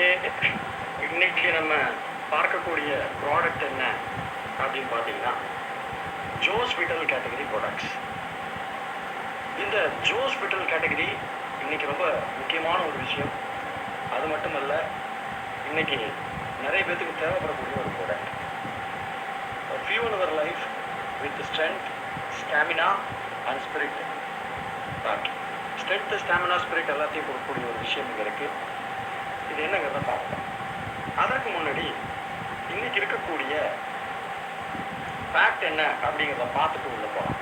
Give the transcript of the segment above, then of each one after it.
Okay, இன்னைக்கு நம்ம பார்க்கக்கூடிய ப்ராடக்ட் என்ன அப்படின்னு பார்த்தீங்கன்னா ஜோஸ் விட்டல் கேட்டகரி ப்ராடக்ட்ஸ். இந்த ஜோஸ் விட்டல் கேட்டகரி இன்னைக்கு ரொம்ப முக்கியமான ஒரு விஷயம். அது மட்டுமல்ல, இன்னைக்கு நிறைய பேத்துக்கு தேவைப்படக்கூடிய ஒரு product. Fuel our life with strength, stamina and spirit. Strength, stamina, spirit எல்லாத்தையும் கொடுக்கக்கூடிய ஒரு விஷயம் இங்கே இருக்குது. இது என்னங்கிறத பார்க்கலாம். அதற்கு முன்னாடி இன்னைக்கு இருக்கக்கூடிய ஃபேக்ட் என்ன அப்படிங்கிறத பார்த்துட்டு உள்ள போகலாம்.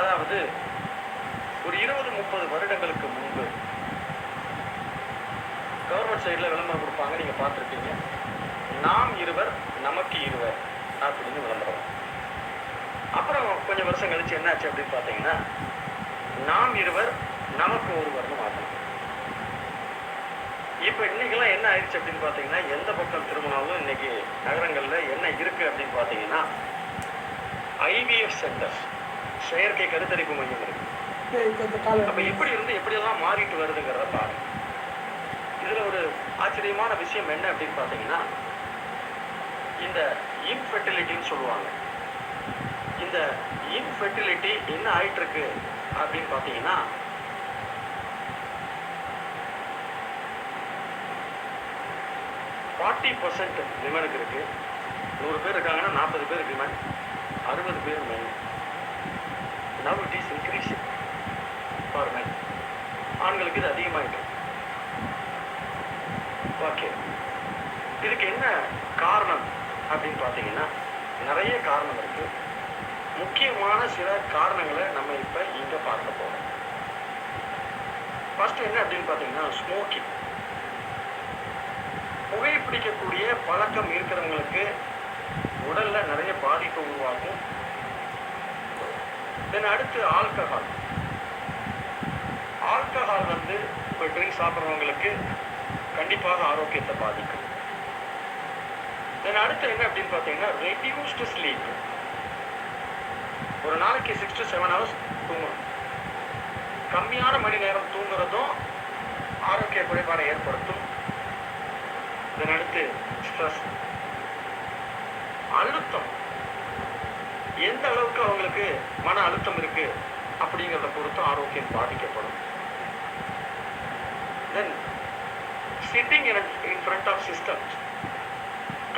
அதாவது ஒரு 20-30 வருடங்களுக்கு முன்பு கவர்மெண்ட் சைடில் விளம்பரம் கொடுப்பாங்க, நீங்கள் பார்த்துருப்பீங்க. நாம் இருவர் நமக்கு இருவர் அப்படின்னு விளம்பரம். அப்புறம் கொஞ்சம் வருஷம் கழிச்சு என்னாச்சு அப்படின்னு பார்த்தீங்கன்னா நாம் இருவர் நமக்கு ஒருவர்னு மாற்றணும். இப்போ இன்னைக்கெல்லாம் என்ன ஆயிடுச்சு அப்படின்னு பார்த்தீங்கன்னா, எந்த பக்கம் திரும்பினாலும் இன்னைக்கு நகரங்களில் என்ன இருக்குது அப்படின்னு பார்த்தீங்கன்னா ஐவிஎஃப் சென்டர்ஸ், செயற்கை கருத்தரிப்பு மையம் இருக்கு. அப்போ எப்படி இருந்து எப்படியெல்லாம் மாறிட்டு வருதுங்கிறத பாருங்க. இதில் ஒரு ஆச்சரியமான விஷயம் என்ன அப்படின்னு பார்த்தீங்கன்னா, இந்த இன்ஃபெர்டிலிட்டின்னு சொல்லுவாங்க. இந்த இன்ஃபெர்டிலிட்டி என்ன ஆயிட்டு இருக்கு அப்படின்னு பார்த்தீங்கன்னா, 40% விமனுக்கு இருக்கு. 100 பேர் இருக்காங்கன்னா 40 பேர் விமன், 60 பேர் men. Now it is increasing for men. ஆண்களுக்கு இது அதிகமாயிட்டு. ஓகே, இதுக்கு என்ன காரணம் அப்படின்னு பார்த்தீங்கன்னா நிறைய காரணம் இருக்கு. முக்கியமான சில காரணங்களை நம்ம இப்போ இங்கே பார்க்க போகிறோம். ஃபர்ஸ்ட் என்ன அப்படின்னு பார்த்தீங்கன்னா ஸ்மோக்கிங். புகைப்பிடிக்கக்கூடிய பழக்கம் இருக்கிறவங்களுக்கு உடல்ல நிறைய பாதிப்பு உருவாகும். தென் அடுத்து ஆல்கஹால். ஆல்கஹால் வந்து இப்போ ட்ரிங்க் சாப்பிட்றவங்களுக்கு கண்டிப்பாக ஆரோக்கியத்தை பாதிக்கும். தென் அடுத்து என்ன அப்படின்னு பார்த்தீங்கன்னா ரெடியூஸ்டு ஸ்லீப். ஒரு நாளைக்கு 6 to 7 hours தூங்கணும். கம்மியான மணி நேரம் தூங்குறதும் ஆரோக்கிய குறைபாடை ஏற்படுத்தும். இதன் அடுத்து ஸ்ட்ரெஸ், அழுத்தம். எந்த அளவுக்கு அவங்களுக்கு மன அழுத்தம் இருக்கு அப்படிங்கிறத பொறுத்து ஆரோக்கியம் பாதிக்கப்படும். Then sitting in front of systems.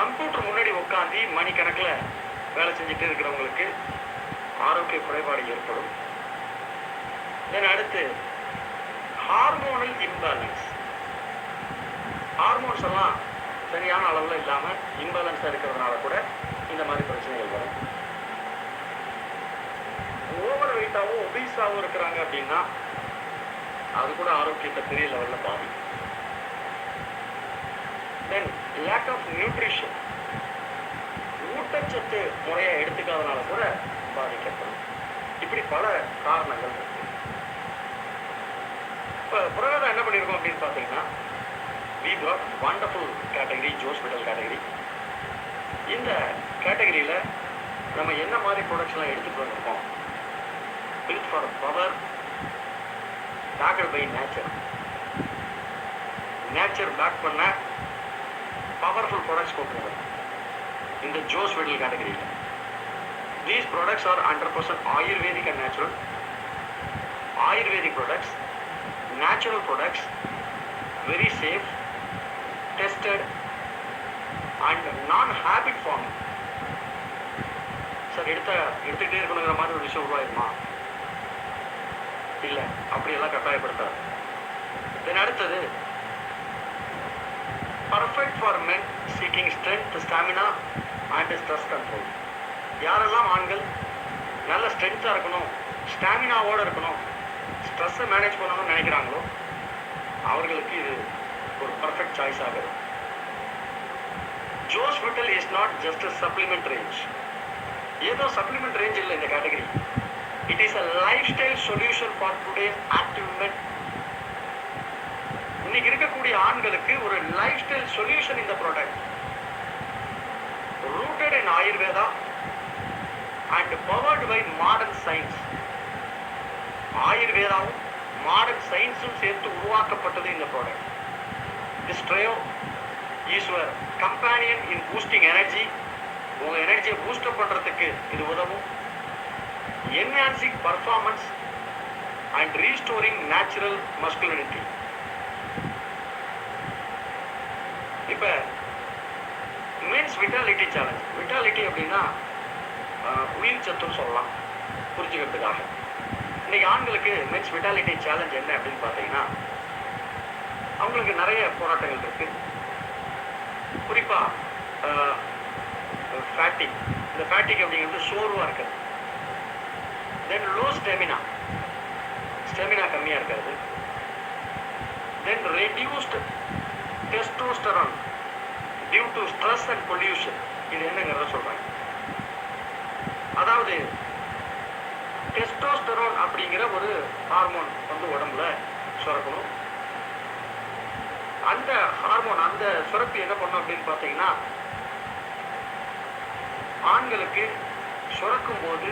Computer முன்னாடி உட்காந்து மணிக்கணக்கில் வேலை செஞ்சுட்டு இருக்கிறவங்களுக்கு ஆரோக்கிய குறைபாடு ஏற்படும். தென் அடுத்து ஹார்மோனல் இம்பேலன்ஸ். ஹார்மோன்ஸ் எல்லாம் சரியான அளவில் இல்லாமல் இம்பேலன்ஸாக இருக்கிறதுனால கூட இந்த மாதிரி பிரச்சனைகள் வரும். ஓவர் வெயிட்டாகவும் ஒபீஸாகவும் இருக்கிறாங்க அப்படின்னா அது கூட ஆரோக்கியத்தை பெரிய லெவலில் பாதிக்கும். தென் லேக் ஆஃப் நியூட்ரிஷன். ஊட்டச்சத்து முறையை எடுத்துக்காதனால கூட பாதிக்கப்படும். இப்படி பல காரணங்கள் இருக்கு. இப்போ புரகதா என்ன பண்ணியிருக்கோம் அப்படின்னு பார்த்தீங்கன்னா, we got wonderful category, ஜோஸ் விட்டல் கேட்டகரி. இந்த கேட்டகரியில் நம்ம என்ன மாதிரி ப்ராடக்ட்ஸ்லாம் எடுத்துகிட்டு வந்திருக்கோம்? Built for power, packed by nature. Nature pack பண்ண பவர்ஃபுல் ப்ராடக்ட்ஸ் கொண்டுருக்கோம் இந்த ஜோஸ் விட்டல் கேட்டகரியில். These products are 100% Ayurvedic and natural. Ayurvedic products, natural products, very safe, tested and non-habit forming. Sir எடுத்துக்கிட்டே இருக்கணுங்கிற மாதிரி ஒரு விஷயம் உருவாயிருமா? இல்லை, அப்படியெல்லாம் கட்டாயப்படுத்தாது. தென் அடுத்தது perfect for men seeking strength, stamina and stress control. யாரெல்லாம் ஆண்கள் நல்ல ஸ்ட்ரென்த்தாக இருக்கணும், ஸ்டாமினாவோடு இருக்கணும், ஸ்ட்ரெஸ்ஸை மேனேஜ் பண்ணணும்னு நினைக்கிறாங்களோ அவர்களுக்கு இது ஒரு பர்ஃபெக்ட் சாய்ஸ் ஆகுது. ஜோஸ் விட்டல் is not just a supplement range. ஏதோ சப்ளிமெண்ட் ரேஞ்ச் இல்லை இந்த category. It is a lifestyle solution for today's active men. இன்னைக்கு இருக்கக்கூடிய ஆண்களுக்கு ஒரு லைஃப் ஸ்டைல் சொல்யூஷன் இந்த product. Rooted in Ayurveda and powered by modern science. ஆயுர்வேதாவும் மாடர்ன் சயின்ஸும் சேர்த்து உருவாக்கப்பட்டது இந்த product. This trio is your companion in boosting energy. உங்க எனர்ஜியை பூஸ்ட் அப் பண்றதுக்கு இது உதவும். Enhancing performance and restoring natural masculinity. இப்ப மென்ஸ் விட்டாலிட்டி சேலஞ்ச். விட்டாலிட்டி அப்படின்னா உயிர் சத்துன்னு சொல்லலாம் புரிஞ்சுக்கிறதுக்காக. இன்னைக்கு ஆண்களுக்கு மென்ஸ் விட்டாலிட்டி சேலஞ்ச் என்ன அப்படின்னு பார்த்தீங்கன்னா, அவங்களுக்கு நிறைய போராட்டங்கள் இருக்கு. குறிப்பா ஃபேட்டிக். இந்த ஃபேட்டிக் அப்படிங்கிறது சோர்வா இருக்கிறது. தென் லோ ஸ்டெமினா, ஸ்டெமினா கம்மியா இருக்கிறது. Then reduced testosterone due to stress and pollution. இது என்னங்கிறத சொல்றாங்க. அதாவது டெஸ்டோஸ்டரான் அப்படிங்கிற ஒரு ஹார்மோன் வந்து உடம்புல சுரக்கணும். அந்த ஹார்மோன், அந்த சுரப்பு என்ன பண்ணும் அப்படின்னு பார்த்தீங்கன்னா, ஆண்களுக்கு சுரக்கும் போது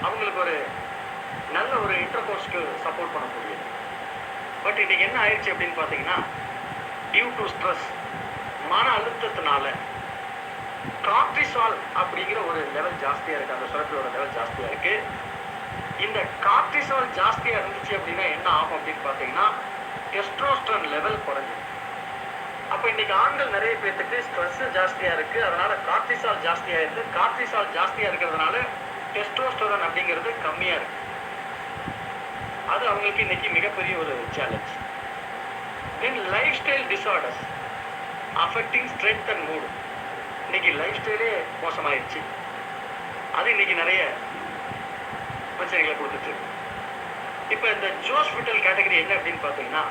அவங்களுக்கு ஒரு நல்ல ஒரு இன்டர்கோர்ஸ்க்கு சப்போர்ட் பண்ணக்கூடியது. பட் இன்னைக்கு என்ன ஆயிடுச்சு அப்படின்னு பார்த்தீங்கன்னா, டியூ டு ஸ்ட்ரெஸ், மன அழுத்தத்தினால கார்டிசால் அப்படிங்கிற ஒரு லெவல் ஜாஸ்தியா இருக்கு. அந்த சுரப்பியோட லெவல் ஜாஸ்தியா இருக்கு. இந்த கார்டிசால் ஜாஸ்தியா இருந்துச்சு அப்படின்னா என்ன ஆகும் அப்படின்னு பார்த்தீங்கன்னா, டெஸ்டோஸ்டரான் லெவல் குறைஞ்சிடும். அப்ப இன்னைக்கு ஆண்கள் நிறைய பேருக்கு ஸ்ட்ரெஸ் ஜாஸ்தியா இருக்கு. அதனால கார்டிசால் ஜாஸ்தியா இருக்கு. கார்டிசால் ஜாஸ்தியா இருக்கிறதுனால டெஸ்டோஸ்டரான் அப்படிங்கிறது கம்மியா இருக்கு. அது அவங்களுக்கு இன்னைக்கு மிகப்பெரிய ஒரு challenge. Than life style disorders affecting strength and mood. இன்னைக்கு லைஃப் ஸ்டைலே மோசமாயிருச்சு. அது இன்னைக்கு நிறைய பிரச்சனைகளை கொடுத்துட்டு இருக்கு. இப்ப இந்த ஜோஸ் விட்டல் கேட்டகரி என்ன அப்படின்னு பார்த்தீங்கன்னா,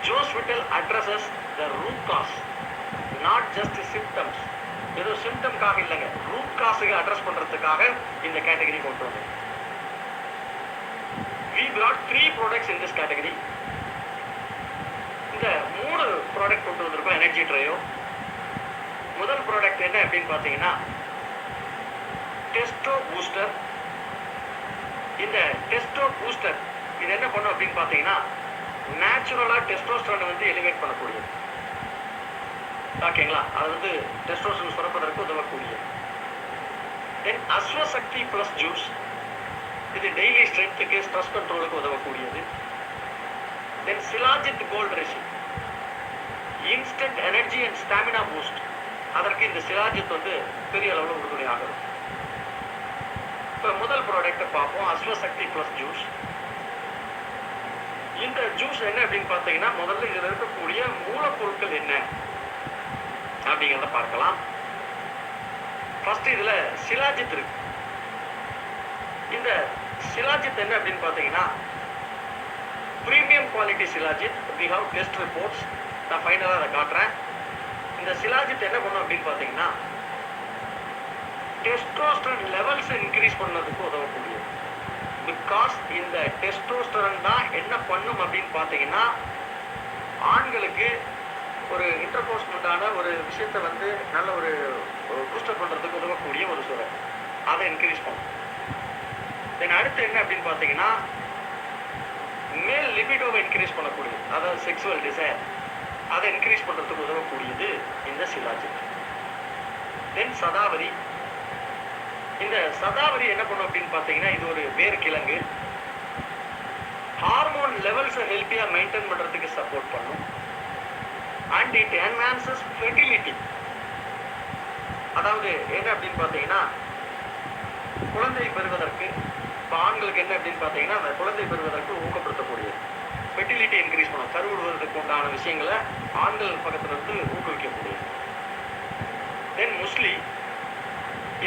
ஜோஸ் விட்டல் addresses the root cause, not just symptoms. ஏதோ சிம்டம்காக இல்லைங்க, ரூட் காஸுக்கு அட்ரஸ் பண்றதுக்காக இந்த கேட்டகரி கொண்டு வந்தோம். We brought 3 products in this category. இந்த 3 ப்ராடக்ட் கொண்டு வந்திருக்கோம் எனர்ஜி ட்ரையோ. முதல் ப்ராடக்ட் என்ன அப்படின்னு பார்த்தீங்கன்னா, டெஸ்டோ பூஸ்டர். இந்த டெஸ்டோ பூஸ்டர் இது என்ன பண்ணும் அப்படின்னு பார்த்தீங்கன்னா, நேச்சுரலா டெஸ்டோஸ்டரான் வந்து எலிவேட் பண்ணக்கூடியது. ஓகேங்களா? அது வந்து டெஸ்டோஸ்டரான் சுரப்பதற்கு உதவக்கூடியது. Then Ashwashakti plus juice. இது டெய்லி ஸ்ட்ரென்த்துக்கு, ஸ்ட்ரெஸ் கண்ட்ரோலுக்கு உதவக்கூடியது. Then shilajit gold resin, instant energy and stamina boost. அதற்கு இந்த சிலாஜித் வந்து பெரிய அளவில் உறுதுணையாகும். இப்போ முதல் ப்ராடக்டை பார்ப்போம், அஸ்வசக்தி பிளஸ் ஜூஸ். இந்த ஜூஸ் என்ன அப்படின்னு பார்த்தீங்கன்னா, முதல்ல இதில் இருக்கக்கூடிய மூலப்பொருட்கள் என்ன அப்படிங்கிறத பார்க்கலாம். ஃபர்ஸ்ட் இதுல சிலாஜித் இருக்கு. இந்த சிலாஜித் என்ன அப்படின்னு பார்த்தீங்கன்னா, premium quality shilajit. We have test reports. நான் ஃபைனலாக அதை காட்டுறேன். இந்த சிலாஜித் என்ன பண்ணும் அப்படின்னு பார்த்தீங்கன்னா, டெஸ்டோஸ்டரான் லெவல்ஸ் இன்க்ரீஸ் பண்ணதுக்கு உதவக்கூடியது. பிகாஸ் இந்த டெஸ்டோஸ்டரான் தான் என்ன பண்ணும் அப்படின்னு பார்த்தீங்கன்னா, ஆண்களுக்கு ஒரு இன்டர்கோர்ஸ்மெண்டான ஒரு விஷயத்தை வந்து நல்ல ஒரு பூஸ்டர் பண்றதுக்கு உதவக்கூடிய ஒரு சுரர். அதை இன்க்ரீஸ் பண்ணும். தென் அடுத்து என்ன அப்படின்னு பார்த்தீங்கன்னா, மேல் லிபிடோவை இன்க்ரீஸ் பண்ணக்கூடியது, அதாவது செக்ஸுவல் டிசைர், அதை இன்க்ரீஸ் பண்றதுக்கு உதவக்கூடியது இந்த சிலாஜித். தென் சதாவரி. இந்த சதாவரி என்ன பண்ணும் அப்படின்னு பார்த்தீங்கன்னா, இது ஒரு வேர் கிழங்கு. ஹார்மோன் லெவல்ஸை ஹெல்த்தியா மெயின்டைன் பண்றதுக்கு சப்போர்ட் பண்ணும். And it enhances fertility. அதாவது என்ன அப்படின்னு பார்த்தீங்கன்னா, குழந்தை பெறுவதற்கு, இப்போ ஆண்களுக்கு என்ன அப்படின்னு பார்த்தீங்கன்னா, அந்த குழந்தை பெறுவதற்கு ஊக்கப்படுத்தக்கூடியது. ஃபெர்டிலிட்டி இன்க்ரீஸ் பண்ணும். கருவுறுவதற்கு உண்டான விஷயங்களை ஆண்கள் பக்கத்துல இருந்து ஊக்குவிக்கக்கூடியது. தென் முஸ்லி.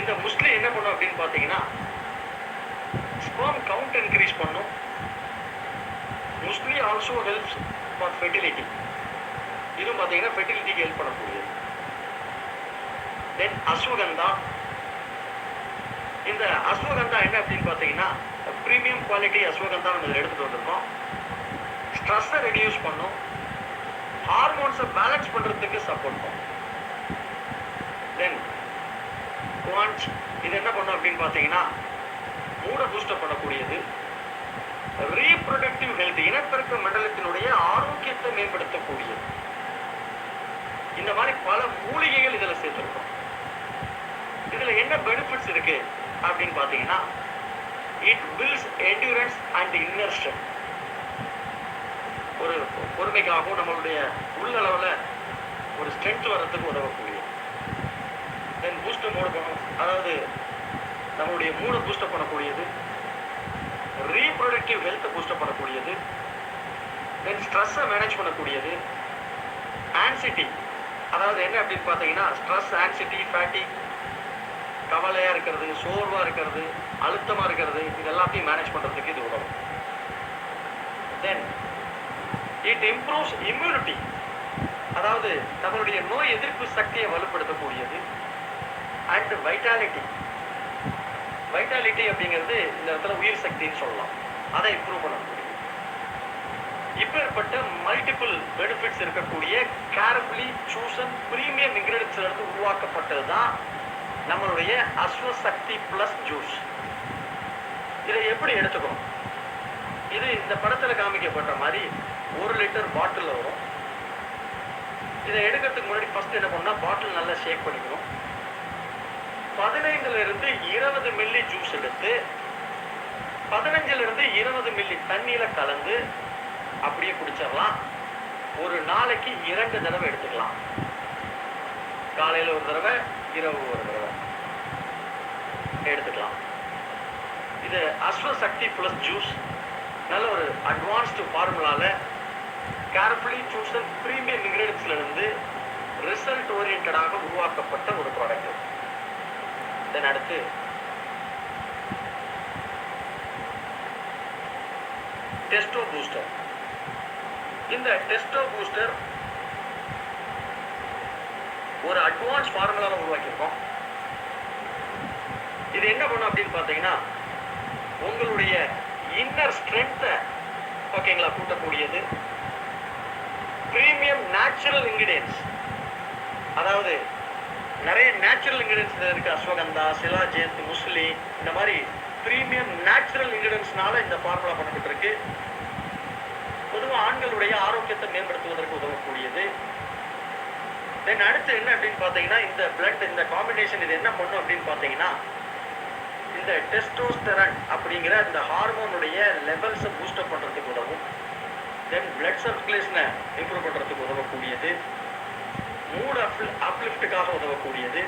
இந்த முஸ்லி என்ன பண்ணும் அப்படின்னு பார்த்தீங்கன்னா, ஸ்பெர்ம் கவுண்ட் இன்க்ரீஸ் பண்ணும். Muesli also helps for fertility. இதுவும் பார்த்தீங்கன்னா ஃபெர்டிலிட்டிக்கு ஹெல்ப் பண்ணக்கூடியது. தென் அஸ்வகந்தா. இந்த அஸ்வகந்தா என்ன அப்படின்னு பார்த்தீங்கன்னா, பிரீமியம் குவாலிட்டி அஸ்வகந்தா நம்ம இதில் எடுத்துட்டு வந்திருக்கோம். ஸ்ட்ரெஸ்ஸை ரெடியூஸ் பண்ணும். ஹார்மோன்ஸை பேலன்ஸ் பண்ணுறதுக்கு சப்போர்ட் பண்ணும். தென் குவான்ச். இது என்ன பண்ணும் அப்படின்னு பார்த்தீங்கன்னா, மூட பூஸ்டப் பண்ணக்கூடியது. ரீப்ரொடக்டிவ் ஹெல்த், இனப்பெருக்க மண்டலத்தினுடைய ஆரோக்கியத்தை மேம்படுத்தக்கூடியது. இந்த மாதிரி பல மூலிகைகள் இதுல சேர்த்திருக்கோம். இதுல என்ன பெனிஃபிட்ஸ் இருக்கு அப்படின்னு பாத்தீங்கன்னா, it builds endurance and inner strength. ஒரு பொறுமைக்காகவும் நம்மளுடைய உள்ளளவுல ஒரு ஸ்ட்ரென்த் வர்றதுக்கு உதவக்கூடிய, தென் பூஸ்டர் மோடு பண்ணும், அதாவது நம்மளுடைய மூளை பூஸ்டப் பண்ணக்கூடியது, ரீப்ரொடக்டிவ் ஹெல்த்தை பூஸ்டப் பண்ணக்கூடியது, தென் ஸ்ட்ரெஸ்ஸை மேனேஜ் பண்ணக்கூடியது, ஆன்சிட்டி, அதாவது என்ன அப்படின்னு பார்த்தீங்கன்னா ஸ்ட்ரெஸ், ஆன்சிட்டி, ஃபேட்டிக், கவலையாக இருக்கிறது, சோர்வாக இருக்கிறது, அழுத்தமாக இருக்கிறது, இது எல்லாத்தையும் மேனேஜ் பண்ணுறதுக்கு இது உதவும். தென் இட் இம்ப்ரூவ்ஸ் இம்யூனிட்டி, அதாவது நம்மளுடைய நோய் எதிர்ப்பு சக்தியை வலுப்படுத்தக்கூடியது. அண்ட் வைட்டாலிட்டி, வைட்டாலிட்டி அப்படிங்கிறது இந்த இடத்துல உயிர் சக்தின்னு சொல்லலாம், அதை இம்ப்ரூவ் பண்ணக்கூடியது. இப்பேற்பட்ட மல்டிபிள் பெனிஃபிட்ஸ் இருக்கக்கூடிய கேர்ஃபுல்லி சூசன் பிரீமியம் இன்கிரிடியன்ட்ஸ்ல இருந்து உருவாக்கப்பட்டது தான் நம்மளுடைய அஸ்வசக்தி பிளஸ் ஜூஸ். இதை எப்படி எடுத்துக்கணும்? இது இந்த படத்துல காமிக்கப்பட்ட மாதிரி 1 லிட்டர் பாட்டில் வரும். இதை எடுக்கிறதுக்கு முன்னாடி ஃபர்ஸ்ட் என்ன பண்ணா, பாட்டில் நல்லா ஷேக் பண்ணிக்கணும். 15 இருந்து 20 மில்லி ஜூஸ் எடுத்து 15 இருந்து 20 மில்லி தண்ணியில கலந்து அப்படியே குடிச்சிடலாம். ஒரு நாளைக்கு 2 தடவை எடுத்துக்கலாம். காலையில ஒரு தடவை, இரவு ஒரு தடவை எடுத்துக்கலாம். இது அஸ்வசக்தி பிளஸ் ஜூஸ் நல்ல ஒரு அட்வான்ஸ்டு ஃபார்முலால கேர்ஃபுல்லி சூசன் பிரீமியம் இன்கிரிடியன்ட்ஸ்ல இருந்து ரிசல்ட் ஓரியன்டாக உருவாக்கப்பட்ட ஒரு ப்ராடக்ட். தென் அடுத்து டெஸ்டோ பூஸ்டர். இந்த டெஸ்டோ பூஸ்டர் ஒரு அட்வான்ஸ் ஃபார்முலால உருவாக்கியிருக்கோம். இது என்ன பண்ணும் அப்படின்னு பார்த்தீங்கன்னா, உங்களுடைய இன்னர் ஸ்ட்ரென்த்தை ஓகேங்களா கூட்டக்கூடியது. பிரீமியம் நேச்சுரல் இன்கிரிடியன்ஸ், அதாவது நிறைய நேச்சுரல் இன்கிரிடியன்ஸ் இருக்கு. அஸ்வகந்தா, சிலாஜித், முஸ்லி, இந்த மாதிரி பிரீமியம் நேச்சுரல் இன்கிரிடியன்ஸ்னால இந்த ஃபார்முலா பண்ணப்பட்டு இருக்கு. பொதுவாக ஆண்களுடைய ஆரோக்கியத்தை மேம்படுத்துவதற்கு உதவக்கூடியது. தென் அடுத்து என்ன அப்படின்னு பார்த்தீங்கன்னா, இந்த பிளட், இந்த காம்பினேஷன் இது என்ன பண்ணும் அப்படின்னு பார்த்தீங்கன்னா, இந்த டெஸ்டோஸ்டெரான் அப்படிங்கிற இந்த ஹார்மோனுடைய லெவல்ஸை பூஸ்டப் பண்ணுறதுக்கு உதவும். தென் பிளட் சர்க்குலேஷனை இம்ப்ரூவ் பண்ணுறதுக்கு உதவக்கூடியது. மூட் அப்லிஃப்டுக்காக உதவக்கூடியது.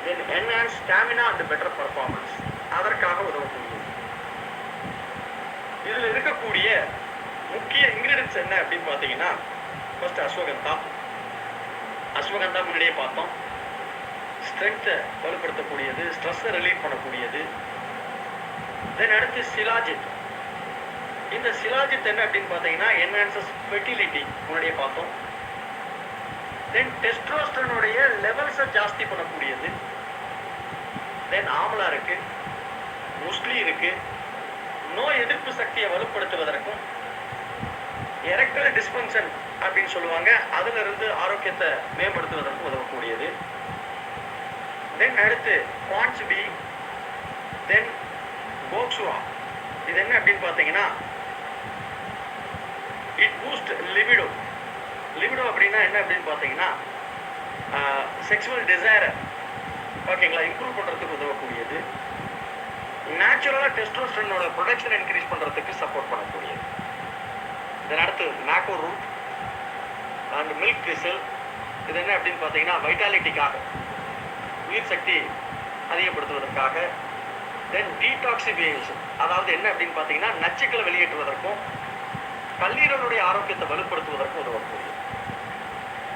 Then enhance stamina and better performance, அதற்காக உதவக்கூடியது. இதில் இருக்கக்கூடிய முக்கிய இன்கிரிடியன்ஸ் என்ன அப்படின்னு பார்த்தீங்கன்னா, ஃபர்ஸ்ட் அஸ்வகந்தா. அஸ்வகந்தா முன்னாடியே பார்த்தோம், ஸ்ட்ரென்த்தை வலுப்படுத்தக்கூடியது, ஸ்ட்ரெஸ்ஸை ரிலீவ் பண்ணக்கூடியது. தென் அடுத்து சிலாஜித். இந்த சிலாஜித் என்ன அப்படின்னு பார்த்தீங்கன்னா, என்ஹான்சஸ் ஃபெர்டிலிட்டி, முன்னாடியே பார்த்தோம். தென் டெஸ்டோஸ்டரோனுடைய லெவல்ஸை ஜாஸ்தி பண்ணக்கூடியது. தென் ஆம்லா இருக்கு, முஸ்லி இருக்கு, நோய் எதிர்ப்பு சக்தியை வலுப்படுத்துவதற்கும், எரெக்டல் டிஸ்பங்ஷன் அப்படின்னு சொல்லுவாங்க, அதுல இருந்து ஆரோக்கியத்தை மேம்படுத்துவதற்கும் உதவக்கூடியது. தென் அடுத்து பான்ச் பி, தென் கோக்சுவா. இது என்ன அப்படின்னு பார்த்தீங்கன்னா, இட் பூஸ்ட் லிபிடோ. லிபிடோ அப்படின்னா என்ன அப்படின்னு பார்த்தீங்கன்னா, செக்ஷுவல் டிசைரை ஓகேங்களா இம்ப்ரூவ் பண்ணுறதுக்கு உதவக்கூடியது. நேச்சுரலாக டெஸ்டோஸ்டரோனோட ப்ரொடக்ஷன் இன்க்ரீஸ் பண்ணுறதுக்கு சப்போர்ட் பண்ணக்கூடியது. இதன் அடுத்து மேக்கோ ரூட் அண்ட் மில்க் கிறிசல். இது என்ன அப்படின்னு பார்த்தீங்கன்னா, வைட்டாலிட்டிக்காக, உயிர் சக்தி அதிகப்படுத்துவதற்காக. தென் டீடாக்சிஃபிகேஷன், அதாவது என்ன அப்படின்னு பார்த்தீங்கன்னா, நச்சுக்களை வெளியேற்றுவதற்கும் கல்லீரலுடைய ஆரோக்கியத்தை வலுப்படுத்துவதற்கும் உதவக்கூடியது.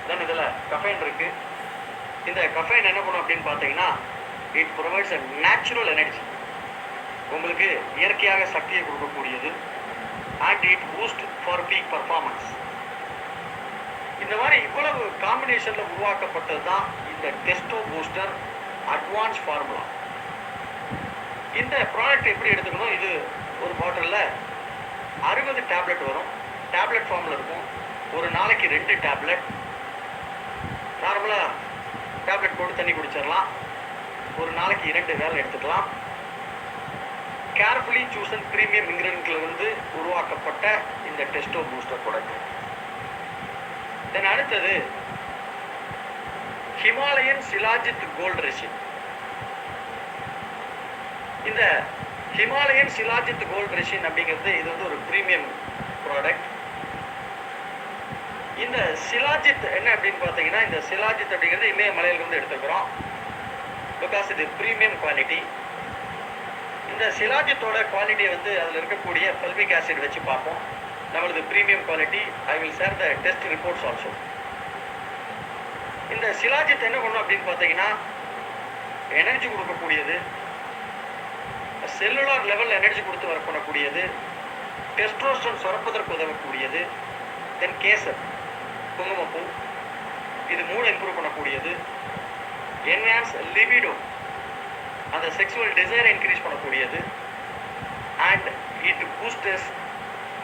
தென் இதில் கஃபைன் இருக்கு. இந்த கஃபைன் என்ன பண்ணும் அப்படின்னு பார்த்தீங்கன்னா, it provides a natural energy, உங்களுக்கு இயற்கையாக சக்தியை கொடுக்கக்கூடியது. And it boost for peak performance. இந்த மாதிரி இவ்வளவு காம்பினேஷனில் உருவாக்கப்பட்டது தான் இந்த டெஸ்டோ பூஸ்டர் அட்வான்ஸ் ஃபார்முலா. இந்த ப்ராடக்ட் எப்படி எடுத்துக்கணும்? இது ஒரு பாட்டிலில் 60 டேப்லெட் வரும். டேப்லெட் ஃபார்மில் இருக்கும். ஒரு நாளைக்கு 2 டேப்லெட். நார்மலாக டேப்லெட் போட்டு தண்ணி குடிச்சிடலாம். ஒரு நாளைக்கு 2 வேளை எடுத்துக்கலாம். கேர்ஃபுல்லி சூசன் பிரீமியம் இன்கிரிடியன்ட்ல இருந்து உருவாக்கப்பட்ட இந்த டெஸ்டோ பூஸ்டர் ப்ராடக்ட். தென் அடுத்தது ஹிமாலயன் சிலாஜித் கோல்ட் ரெசின். இந்த ஹிமாலயன் சிலாஜித் கோல்ட் ரெசின் அப்படிங்கிறது இது வந்து ஒரு பிரீமியம் ப்ராடக்ட். இந்த சிலாஜித் என்ன அப்படின்னு பார்த்தீங்கன்னா, இந்த சிலாஜித் அப்படிங்கிறது இமயமலையிலிருந்து எடுத்துக்கிறோம். பிகாஸ் இது பிரீமியம் குவாலிட்டி. இந்த சிலாஜித்தோட குவாலிட்டியை வந்து அதில் இருக்கக்கூடிய ஃபல்விக் ஆசிட் வச்சு பார்ப்போம். நம்மளது premium quality. I will share the test reports also. இந்த சிலாஜித் என்ன பண்ணும் அப்படின்னு பார்த்தீங்கன்னா, எனர்ஜி கொடுக்கக்கூடியது, செல்லுலார் லெவல் எனர்ஜி கொடுத்து ஒர்க் பண்ணக்கூடியது, டெஸ்டோஸ்டரோன் சுரப்பதற்கு உதவக்கூடியது, தென் கேசர் குங்குமப்பூ இது மூணு இம்ப்ரூவ் பண்ணக்கூடியது, என்ஹான்ஸ் லிபிடோ அந்த செக்ஸுவல் டிசைரை இன்க்ரீஸ் பண்ணக்கூடியது, அண்ட் இட் பூஸ்டர்ஸ்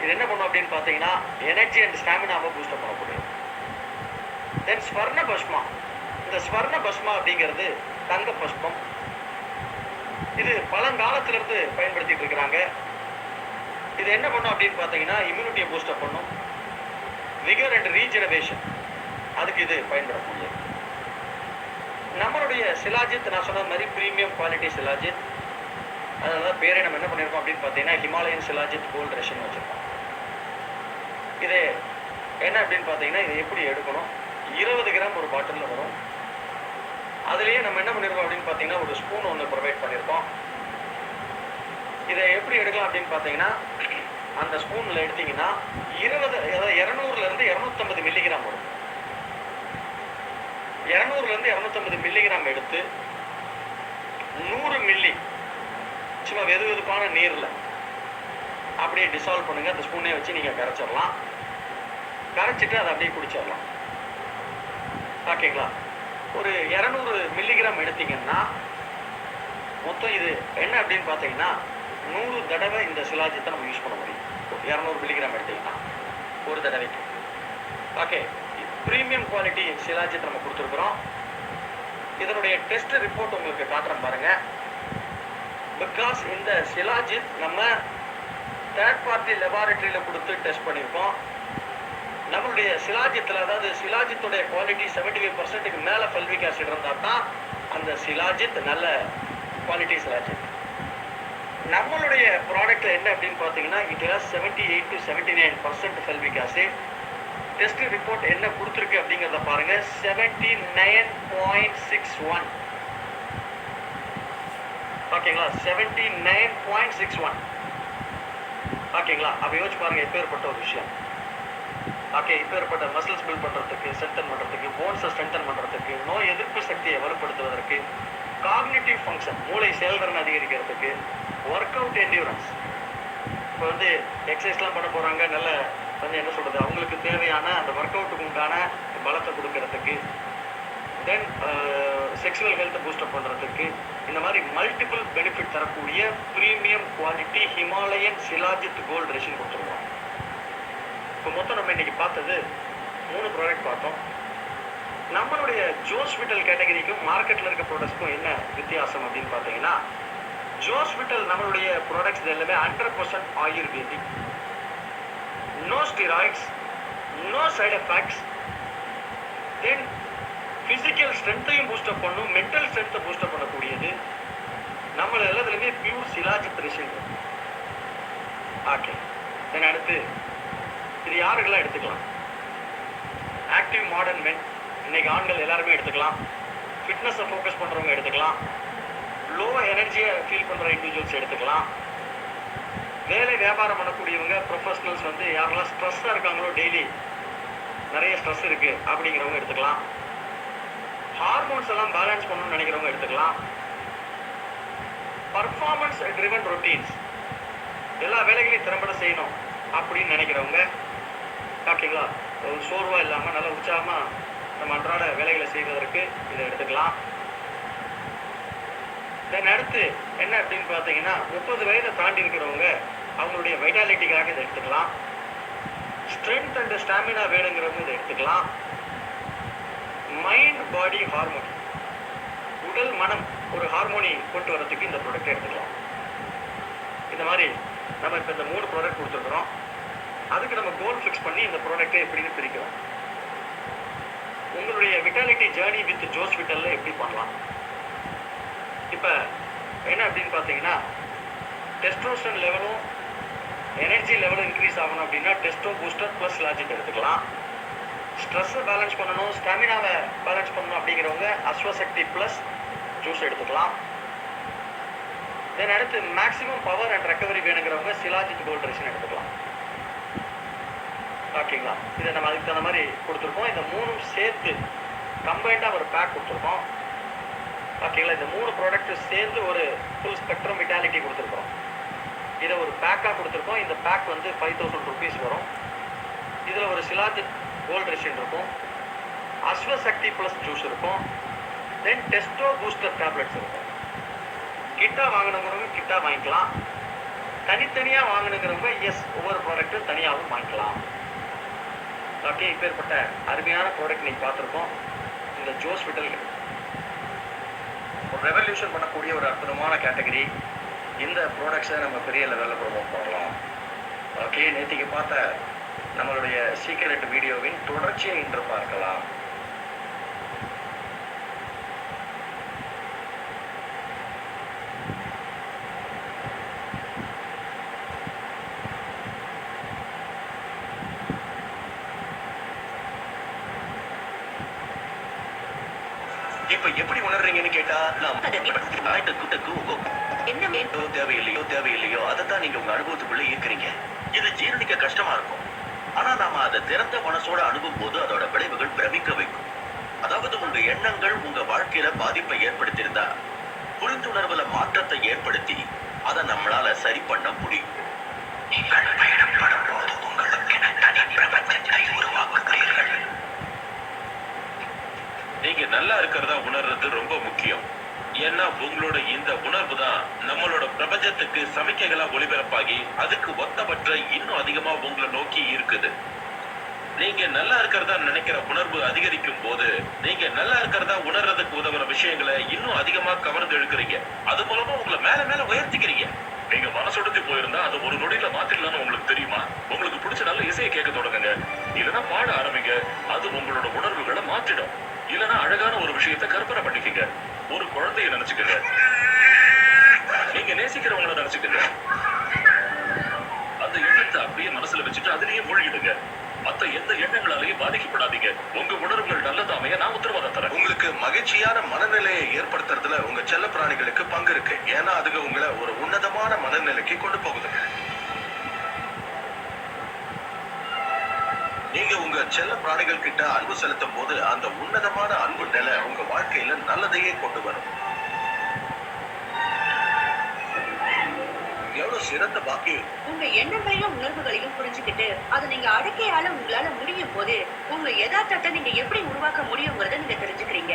இது என்ன பண்ணும் அப்படின்னு பார்த்தீங்கன்னா எனர்ஜி அண்ட் ஸ்டாமினாவை பூஸ்டப் பண்ணக்கூடியது. தென் ஸ்வர்ண பஸ்மா. இந்த ஸ்வர்ண பஸ்மா அப்படிங்கிறது தங்க பஸ்மம். இது பழங்காலத்திலிருந்து பயன்படுத்திட்டு இருக்கிறாங்க. இது என்ன பண்ணும் அப்படின்னு பார்த்தீங்கன்னா இம்யூனிட்டியை பூஸ்டப் பண்ணும், விகர் அண்ட் ரீஜெனரேஷன் அதுக்கு இது பயன்படக்கூடியது. நம்மளுடைய சிலாஜித் நான் சொன்ன மாதிரி பிரீமியம் குவாலிட்டி சிலாஜித். அதனால பேரை நம்ம என்ன பண்ணியிருக்கோம் அப்படின்னு பார்த்தீங்கன்னா ஹிமாலயன் சிலாஜித் கோல்ட் ரெசின் வச்சுருக்கோம். இது என்ன அப்படின்னு பார்த்தீங்கன்னா இது எப்படி எடுக்கணும், 20 கிராம் ஒரு பாட்டிலில் வரும். அதுலேயே நம்ம என்ன பண்ணியிருக்கோம் அப்படின்னு பார்த்தீங்கன்னா ஒரு ஸ்பூன் ஒன்று ப்ரொவைட் பண்ணியிருக்கோம். இதை எப்படி எடுக்கலாம் அப்படின்னு பார்த்தீங்கன்னா அந்த ஸ்பூனில் எடுத்தீங்கன்னா 200லேருந்து 250 மில்லிகிராம் வரும். 200லேருந்து 250 மில்லிகிராம் எடுத்து 100 மில்லி சும்மா வெது வெதுப்பான நீரில் அப்படியே டிசால்வ் பண்ணுங்கள். அந்த ஸ்பூனே வச்சு நீங்கள் கரைச்சிடலாம். கரைச்சிட்டு அதை அப்படியே குடிச்சிடலாம். ஓகேங்களா? ஒரு 200 மில்லிகிராம் எடுத்தீங்கன்னா மொத்தம் இது என்ன அப்படின்னு பார்த்தீங்கன்னா 100 தடவை இந்த சிலாஜித்தை நம்ம யூஸ் பண்ண முடியும். 200 மில்லிகிராம் எடுத்தீங்கன்னா ஒரு தடவைக்கு. ஓகே, பிரீமியம் குவாலிட்டி சிலாஜித் நம்ம கொடுத்துருக்குறோம். இதனுடைய டெஸ்ட் ரிப்போர்ட் உங்களுக்கு காட்டுறேன் பாருங்க. பிகாஸ் இந்த சிலாஜித் நம்ம தேர்ட் பார்ட்டி லெபார்டரியில் கொடுத்து டெஸ்ட் பண்ணியிருக்கோம். நம்மளுடைய சிலாஜித்தில் அதாவது சிலாஜித்துடைய குவாலிட்டி 75% மேலே ஃபல்விக் ஆசிட் இருந்தால் தான் அந்த சிலாஜித் நல்ல குவாலிட்டி சிலாஜித். நம்மளுடைய ப்ராடக்ட்டில் என்ன அப்படின்னு பார்த்தீங்கன்னா it has 78 to 79% fulvic acid. Test report என்ன கொடுத்துருக்கு அப்படிங்கிறத பாருங்க. 79.61. ஓகேங்களா? 79.61. ஓகேங்களா? அப்போ யோசிச்சு பாருங்க எப்பேற்பட்ட ஒரு விஷயம். ஓகே, இப்பேற்பட்ட மசில்ஸ் பில்ட் பண்ணுறதுக்கு, ஸ்ட்ரென்தன் பண்ணுறதுக்கு, போன்ஸை ஸ்ட்ரென்தன் பண்ணுறதுக்கு, நோய் எதிர்ப்பு சக்தியை வலுப்படுத்துவதற்கு, காக்னிட்டிவ் ஃபங்க்ஷன் மூளை செயல்திறன் அதிகரிக்கிறதுக்கு, ஒர்க் அவுட் என்டியூரன்ஸ். இப்போ வந்து எக்ஸசைஸ்லாம் பண்ண போகிறாங்க, நல்ல வந்து என்ன சொல்கிறது அவங்களுக்கு தேவையான அந்த ஒர்க் அவுட்டுக்கு உண்டான பலத்தை கொடுக்கறதுக்கு, தென் செக்ஷுவல் ஹெல்த்தை பூஸ்டப் பண்ணுறதுக்கு, இந்த மாதிரி மல்டிபிள் பெனிஃபிட் தரக்கூடிய premium quality Himalayan shilajit gold resin கொடுத்துருக்கோம். இப்போ மொத்தம் நம்ம இன்றைக்கி பார்த்தது 3 ப்ராடக்ட் பார்த்தோம். நம்மளுடைய ஜோஸ்விட்டல் கேட்டகரிக்கும் மார்க்கெட்டில் இருக்க ப்ராடக்ட்ஸ்க்கும் என்ன வித்தியாசம் அப்படின்னு பார்த்தீங்கன்னா, ஜோஸ்விட்டல் நம்மளுடைய ப்ராடக்ட்ஸ் எல்லாமே 100% Ayurvedic, no steroids, no side effects, then physical ஸ்ட்ரென்த்தையும் பூஸ்டப் பண்ணும், மென்டல் ஸ்ட்ரென்த்தை பூஸ்டப் பண்ணக்கூடியது. நம்மள எல்லாத்துலேயுமே pure shilajit resin. Okay, then அடுத்து இது யாருக்கெல்லாம் எடுத்துக்கலாம்? ஆக்டிவ் மாடர்ன் மென், இன்னைக்கு ஆண்கள் எல்லாருமே எடுத்துக்கலாம். ஃபிட்னஸை ஃபோக்கஸ் பண்ணுறவங்க எடுத்துக்கலாம். லோ எனர்ஜியை ஃபீல் பண்ணுற இண்டிவிஜுவல்ஸ் எடுத்துக்கலாம். வேலை வியாபாரம் பண்ணக்கூடியவங்க ப்ரொஃபஷனல்ஸ் வந்து யாரெல்லாம் ஸ்ட்ரெஸ்ஸாக இருக்காங்களோ, டெய்லி நிறைய ஸ்ட்ரெஸ் இருக்குது அப்படிங்கிறவங்க எடுத்துக்கலாம். ஹார்மோன்ஸ் எல்லாம் பேலன்ஸ் பண்ணணும்னு நினைக்கிறவங்க எடுத்துக்கலாம். பர்ஃபார்மன்ஸ் ட்ரிவன் ரொட்டீன்ஸ், எல்லா வேலைகளையும் திறம்பட செய்யணும் அப்படின்னு நினைக்கிறவங்க, ஓகேங்களா, சோர்வாக இல்லாமல் நல்லா உற்சாகமாக நம்ம அன்றாட வேலைகளை செய்வதற்கு இதை எடுத்துக்கலாம். தென் அடுத்து என்ன அப்படின்னு பார்த்தீங்கன்னா 30 வயதை தாண்டி இருக்கிறவங்க அவங்களுடைய வைட்டாலிட்டிக்காக இதை எடுத்துக்கலாம். ஸ்ட்ரென்த் அண்ட் ஸ்டாமினா வேணுங்கிறவங்க இதை எடுத்துக்கலாம். மைண்ட் பாடி ஹார்மோனி, உடல் மனம் ஒரு ஹார்மோனி கொண்டு வரதுக்கு இந்த ப்ராடக்டை எடுத்துக்கலாம். இந்த மாதிரி நம்ம இப்போ இந்த 3 ப்ராடக்ட் கொடுத்துருக்குறோம். அதுக்கு நம்ம கோல் ஃபிக்ஸ் பண்ணி இந்த ப்ராடக்டை எப்படின்னு பிரிக்கிறோம். உங்களுடைய விட்டாலிட்டி ஜேர்னி வித் ஜோஸ் விட்டல்ல எப்படி பண்ணலாம்? இப்ப என்ன அப்படின்னு பாத்தீங்கன்னா, டெஸ்டோஸ்டெரான் லெவலும் எனர்ஜி லெவலும் இன்க்ரீஸ் ஆகணும் அப்படின்னா டெஸ்டோ பூஸ்டர் பிளஸ் லாஜிக் எடுத்துக்கலாம். ஸ்ட்ரெஸ்ஸை பேலன்ஸ் பண்ணணும், ஸ்டாமினாவை பேலன்ஸ் பண்ணணும் அப்படிங்கிறவங்க அஸ்வசக்தி பிளஸ் ஜூஸ் எடுத்துக்கலாம். தென் அடுத்து மேக்ஸிமம் பவர் அண்ட் ரெக்கவரி வேணுங்கிறவங்க சிலாஜிக் கோல்ட் ரெஷன் எடுத்துக்கலாம். ஓகேங்களா? இதை நம்ம அதுக்கு தகுந்த மாதிரி கொடுத்துருக்கோம். இந்த மூணும் சேர்த்து கம்பைண்டாக ஒரு பேக் கொடுத்துருக்கோம். ஓகேங்களா? இந்த 3 ப்ராடக்ட்டும் சேர்ந்து ஒரு ஃபுல் ஸ்பெக்ட்ரம் விட்டாலிட்டி கொடுத்துருக்கோம். இதை ஒரு பேக்காக கொடுத்துருக்கோம். இந்த பேக் வந்து 5000 rupees வரும். இதில் ஒரு சிலாஜிக் கோல்ட் ரெஷன் இருக்கும், அஸ்வசக்தி ப்ளஸ் ஜூஸ் இருக்கும், தென் டெஸ்டோ பூஸ்டர் டேப்லெட்ஸ் இருக்கும். கிட்டா வாங்கணுங்கிறவங்க கிட்டா வாங்கிக்கலாம், தனித்தனியாக வாங்கணுங்கிறவங்க எஸ் ஒவ்வொரு ப்ராடக்ட்டும் தனியாகவும் வாங்கிக்கலாம். ஓகே, இப்பேற்பட்ட அருமையான ப்ராடக்ட் நீங்கள் பார்த்துருக்கோம். இந்த ஜோஸ் விட்டல் ஒரு ரெவல்யூஷன் பண்ணக்கூடிய ஒரு அற்புதமான கேட்டகரி. இந்த ப்ராடக்ட்ஸை நம்ம பெரிய லெவலில் ப்ரொமோட் பண்ணலாம். ஓகே, நேற்றுக்கு பார்த்த நம்மளுடைய சீக்ரெட் வீடியோவின் தொடர்ச்சியை இன்று பார்க்கலாம். இப்ப எப்படி உணர்றீங்கன்னு கேட்டா, தேவையில்லையோ அதைத்தான் நீங்க உங்க அனுபவத்துக்குள்ள இருக்கிறீங்க. இது ஜீரணிக்க கஷ்டமா இருக்கும். ஆனா நாம அதை திறந்த மனசோட அணுகும் போது அதோட விளைவுகள் பிரமிக்க வைக்கும். அதாவது உங்க எண்ணங்கள் உங்க வாழ்க்கையில பாதிப்பை ஏற்படுத்தியிருந்தா புரிந்துணர்வுல மாற்றத்தை ஏற்படுத்தி அதை நம்மளால சரி பண்ண முடியும். நீங்கள் பயணப்படும் போது உங்களுக்கு தனி பிரபஞ்சத்தை உருவாக்குகிறீர்கள். நீங்க நல்லா இருக்கிறதா உணர்றது ரொம்ப முக்கியம். ஏன்னா உங்களோட இந்த உணர்வு தான் நம்மளோட பிரபஞ்சத்துக்கு சமிக்கைகளா ஒளிபரப்பாகி அதுக்கு ஒத்தவற்ற இன்னும் அதிகமா உங்களை நோக்கி இருக்குது. நீங்க நல்லா இருக்கிறதா நினைக்கிற உணர்வு அதிகரிக்கும் போது நீங்க நல்லா இருக்கிறதா உணர்றதுக்கு உதவுற விஷயங்களை இன்னும் அதிகமா கவர்ந்து இழுக்கிறீங்க. அது மூலமா உங்களை மேல மேல உயர்த்திக்கிறீங்க. நீங்க மனசுடுத்தி போயிருந்தா அது ஒரு நொடியில மாத்திடலாம்னு உங்களுக்கு தெரியுமா? உங்களுக்கு பிடிச்ச நல்ல இசையை கேட்க தொடங்குங்க, இல்லைன்னா பாட ஆரம்பிங்க. அது உங்களோட உணர்வுகளை மாற்றிடும். இல்லைன்னா அழகான ஒரு விஷயத்தை கற்பனை பண்ணிக்கங்க. ஒரு குழந்தைய நினைச்சுக்கங்க, நீங்க நேசிக்கிறவங்கள நினைச்சுக்கங்க. அந்த எண்ணத்தை அப்படியே மனசுல வச்சுட்டு அதுலயே மூழ்கிடுங்க. மத்த எந்த எண்ணங்களாலையும் பாதிக்கப்படாதீங்க. உங்க உணர்வுகள் நல்லதாமைய நான் உத்தரவாதம் தரேன். உங்களுக்கு மகிழ்ச்சியான மனநிலையை ஏற்படுத்துறதுல உங்க செல்ல பிராணிகளுக்கு பங்கு இருக்கு. ஏன்னா அதுங்க உங்களை ஒரு உன்னதமான மனநிலைக்கு கொண்டு போகுதுங்க. நீங்க உங்க செல்ல பிராணிகள் கிட்ட அன்பு செலுத்தும் போது அந்த உன்னதமான அன்பு நிலை உங்க வாழ்க்கையில நல்லதையே கொண்டு வரும். எவ்வளவு சிறந்த பாக்கியம். உங்க எண்ணங்களையும் உணர்வுகளையும் புரிஞ்சுக்கிட்டு அதை நீங்க அடக்கையால உங்களால முடியும் போது உங்க யதார்த்தத்தை நீங்க எப்படி உருவாக்க முடியுங்கிறத நீங்க தெரிஞ்சுக்கிறீங்க.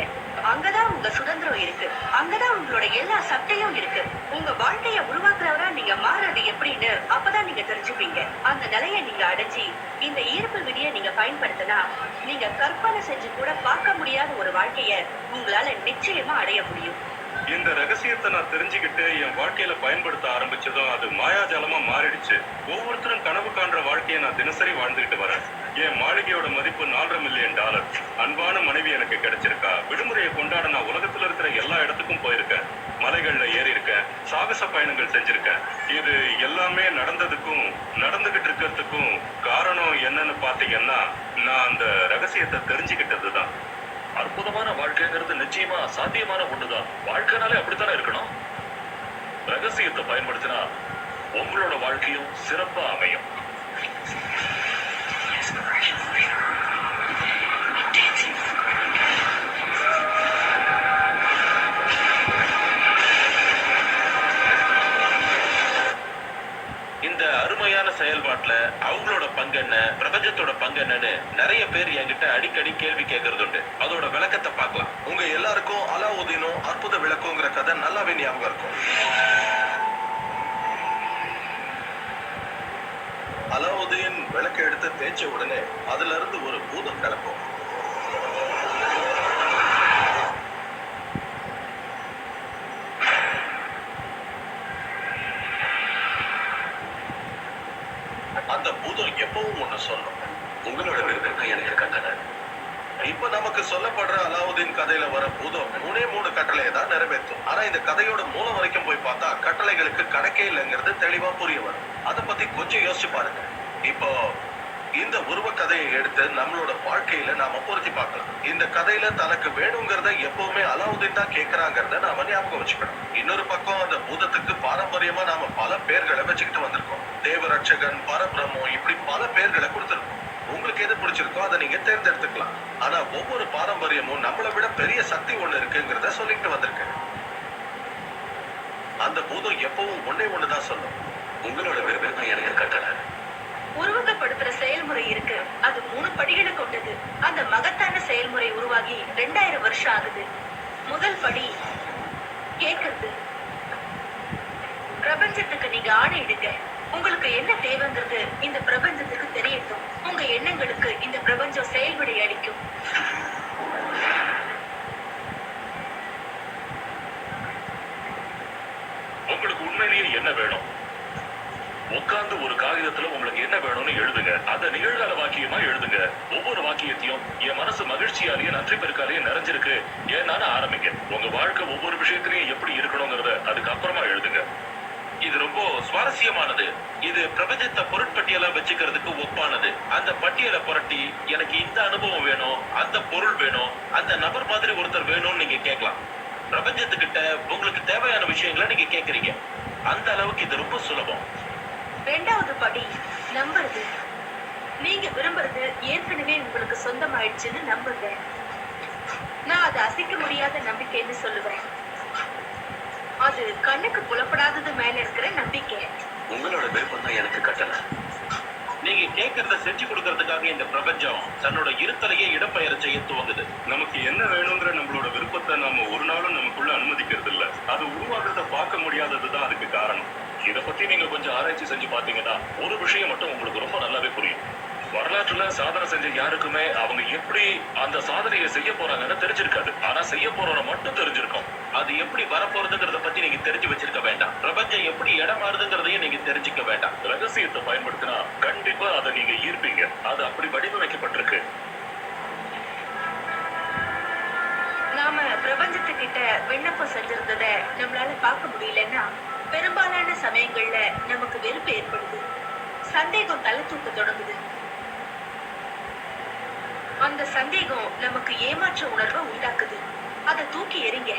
அங்கதான் உங்க சுதந்திரம் இருக்கு. அங்கதான் உங்களோட எல்லா சக்தியும் இருக்கு. உங்க வாழ்க்கைய உருவாக்குறவரா நீங்க மாறது எப்படின்னு அப்பதான் நீங்க தெரிஞ்சுப்பீங்க. அந்த நிலையை நீங்க அடைஞ்சி இந்த ஈர்ப்பு விதியை நீங்க பயன்படுத்தினா நீங்க கற்பனை செஞ்சு கூட பார்க்க முடியாத ஒரு வாழ்க்கைய உங்களால நிச்சயமா அடைய முடியும். இந்த ரகசியத்தை நான் தெரிஞ்சுக்கிட்டு என் வாழ்க்கையில பயன்படுத்த ஆரம்பிச்சதும் அது மாயாஜாலமா மாறிடுச்சு. ஒவ்வொருத்தரும் கனவு காண்ற வாழ்க்கையை நான் தினசரி வாழ்ந்துகிட்டு வரேன். என் மாளிகையோட மதிப்பு $4.5 மில்லியன். அன்பான மனைவி எனக்கு கிடைச்சிருக்கா. விடுமுறையை கொண்டாட நான் உலகத்துல இருக்கிற எல்லா இடத்துக்கும் போயிருக்கேன். மலைகள்ல ஏறி இருக்கேன், சாகச பயணங்கள் செஞ்சிருக்கேன். இது எல்லாமே நடந்ததுக்கும் நடந்துகிட்டு இருக்கிறதுக்கும் காரணம் என்னன்னு பாத்தீங்கன்னா நான் அந்த ரகசியத்தை தெரிஞ்சுக்கிட்டதுதான். அற்புதமான வாழ்க்கைங்கிறது நிச்சயமா சாத்தியமான ஒண்ணுதான். வாழ்க்கைனாலே அப்படித்தானே இருக்கணும். ரகசியத்தை பயன்படுத்தினா உங்களோட வாழ்க்கையும் சிறப்பா அமையும். இந்த அருமையான செயல்பாட்டுல அவங்களோட பங்கு என்ன, பிரபஞ்சத்தோட பங்கு என்னன்னு நிறைய பேர் என்கிட்ட அடிக்கடி கேள்வி கேட்கறது உண்டு. அதோட விளக்கத்தை பார்க்கலாம். உங்க எல்லாருக்கும் அலாவுதீனும் அற்புத விளக்குங்கிற கதை நல்லாவே ஞாபகம் இருக்கும். அலாவுதீன் விளக்கு எடுத்து தேய்ச்ச உடனே அதுல இருந்து ஒரு பூதம் கிளம்பும். அந்த பூதம் எப்பவும் ஒண்ணு சொல்லும், உங்களோட விருப்பம் எனக்கு கட்டண இப்ப நமக்கு சொல்லப்படுற அலாவுதீன் கதையில வர பூதம் 3 கட்டளையை தான் நிறைவேற்றும். ஆனா இந்த கதையோட மூலம் வரைக்கும் போய் பார்த்தா கட்டளைகளுக்கு கணக்கே இல்லைங்கிறது தெளிவா புரிய வரும். அதை பத்தி கொஞ்சம் யோசிச்சு பாருங்க. இப்போ இந்த உருவ கதையை எடுத்து நம்மளோட வாழ்க்கையில நாம பொருத்தி பார்க்கலாம். இந்த கதையில தனக்கு வேணுங்கிறத எப்பவுமே அலாவுதீன் தான் கேட்கிறாங்கிறத நாம ஞாபகம் வச்சுக்கணும். இன்னொரு பக்கம் அந்த பூதத்துக்கு பாரம்பரியமா நாம பல பேர்களை வச்சுக்கிட்டு வந்திருக்கோம். தேவரட்சகன், பரபிரம்மம், இப்படி பல பேர்களை கொடுத்திருக்கோம். உங்களுக்கு எது பிடிச்சிருக்கோ அதை நீங்க தேர்ந்தெடுத்துக்கலாம். ஆனா ஒவ்வொரு பாரம்பரியமும் நம்மளை விட பெரிய சக்தி ஒண்ணு இருக்குங்கிறத சொல்லிட்டு வந்திருக்கு. அந்த பூதம் எப்பவும் ஒண்ணுதான் சொல்லும், உங்களோட விருப்பம் எனக்கு கட்டளை. உருவகப்படுத்துற செயல்முறை இருக்கு. அது 3 படிகளை கொண்டது. அந்த மகத்தான செயல்முறை உருவாகி 2000 வருஷம் ஆகுது. முதல் படி கேட்கறது. பிரபஞ்சத்துக்கு நீங்க ஆணையிடுங்க. உங்களுக்கு என்ன தேவைங்கிறது இந்த பிரபஞ்சத்துக்கு தெரியட்டும். உங்க எண்ணங்களுக்கு இந்த பிரபஞ்சம் செயல்படி அளிக்கும். உங்களுக்கு உண்மையிலேயே என்ன வேணும்? உட்கார்ந்து ஒரு காகிதத்துல உங்களுக்கு என்ன வேணும்னு எழுதுங்க. அதை நிகழ்கால வாக்கியமா எழுதுங்க. ஒவ்வொரு வாக்கியத்தையும் என் மனசு மகிழ்ச்சியாலேயே நன்றி பெருக்காலேயே நிறைஞ்சிருக்கு ஏன்னா ஆரம்பிங்க. உங்க வாழ்க்கை ஒவ்வொரு விஷயத்திலையும் எப்படி இருக்கணுங்கிறத அதுக்கு அப்புறமா எழுதுங்க. இது ரொம்ப சுவாரஸ்யமானது. இது பிரபஞ்சத்தை பொருட்பட்டியலா வச்சுக்கிறதுக்கு ஒப்பானது. அந்த பட்டியலை புரட்டி எனக்கு இந்த அனுபவம் வேணும், அந்த பொருள் வேணும், அந்த நபர் மாதிரி ஒருத்தர் வேணும்னு நீங்க கேட்கலாம். பிரபஞ்சத்துக்கிட்ட உங்களுக்கு தேவையான விஷயங்களை நீங்க கேட்கறீங்க. அந்த அளவுக்கு இது ரொம்ப சுலபம். 2வது படி நம்புறது. நீங்க விரும்புறது ஏற்கனவே உங்களுக்கு சொந்தமாயிடுச்சுன்னு நம்புங்க. நான் அதை அசைக்க முடியாத நம்பிக்கைன்னு சொல்லுவேன். அது கண்ணுக்கு புலப்படாதது மேல இருக்கிற நம்பிக்கை. உங்களோட விருப்பம் தான் எனக்கு கட்டளை. நீங்க கேட்கறத செஞ்சு கொடுக்கறதுக்காக இந்த பிரபஞ்சம் தன்னோட இருத்தலையே இடப்பெயர செய்ய துவங்குது. நமக்கு என்ன வேணுங்கிற நம்மளோட விருப்பத்தை நாம ஒரு நாளும் நமக்குள்ள அனுமதிக்கிறது இல்ல. அது உருவாகிறத பார்க்க முடியாததுதான் அதுக்கு காரணம். இத பத்தி நீங்க கொஞ்சம் ஆராய்ச்சி செஞ்சு பாத்தீங்கன்னா ஒரு விஷயம் மட்டும் உங்களுக்கு ரொம்ப நல்லாவே புரியும். வரலாற்றுல சாதனை செஞ்ச யாருக்குமே அவங்க எப்படி அந்த சாதனையை செய்ய போறாங்கன்னு தெரிஞ்சிருக்காது. ஆனா செய்ய போறவரை மட்டும் தெரிஞ்சிருக்கும். அது எப்படி வரப்போறதுங்கிறத பத்தி நீங்க தெரிஞ்சு வச்சிருக்க வேண்டாம். பிரபஞ்சம் எப்படி இடம் மாறுதுங்கிறதையும் நீங்க தெரிஞ்சுக்க வேண்டாம். ரகசியத்தை பயன்படுத்தினா கண்டிப்பா அதை நீங்க ஈர்ப்பீங்க. அது அப்படி வடிவமைக்கப்பட்டிருக்கு. நாம பிரபஞ்சத்துக்கிட்ட விண்ணப்பம் செஞ்சிருந்தத நம்மளால பார்க்க முடியலன்னா பெரும்பாலான சமயங்கள்ல நமக்கு வெறுப்பு ஏற்படுது. சந்தேகம் தலை தூக்க தொடங்குது. அந்த சந்தேகம் நமக்கு ஏமாற்ற உணர்வை உண்டாக்குது. அதை தூக்கி எறிங்க.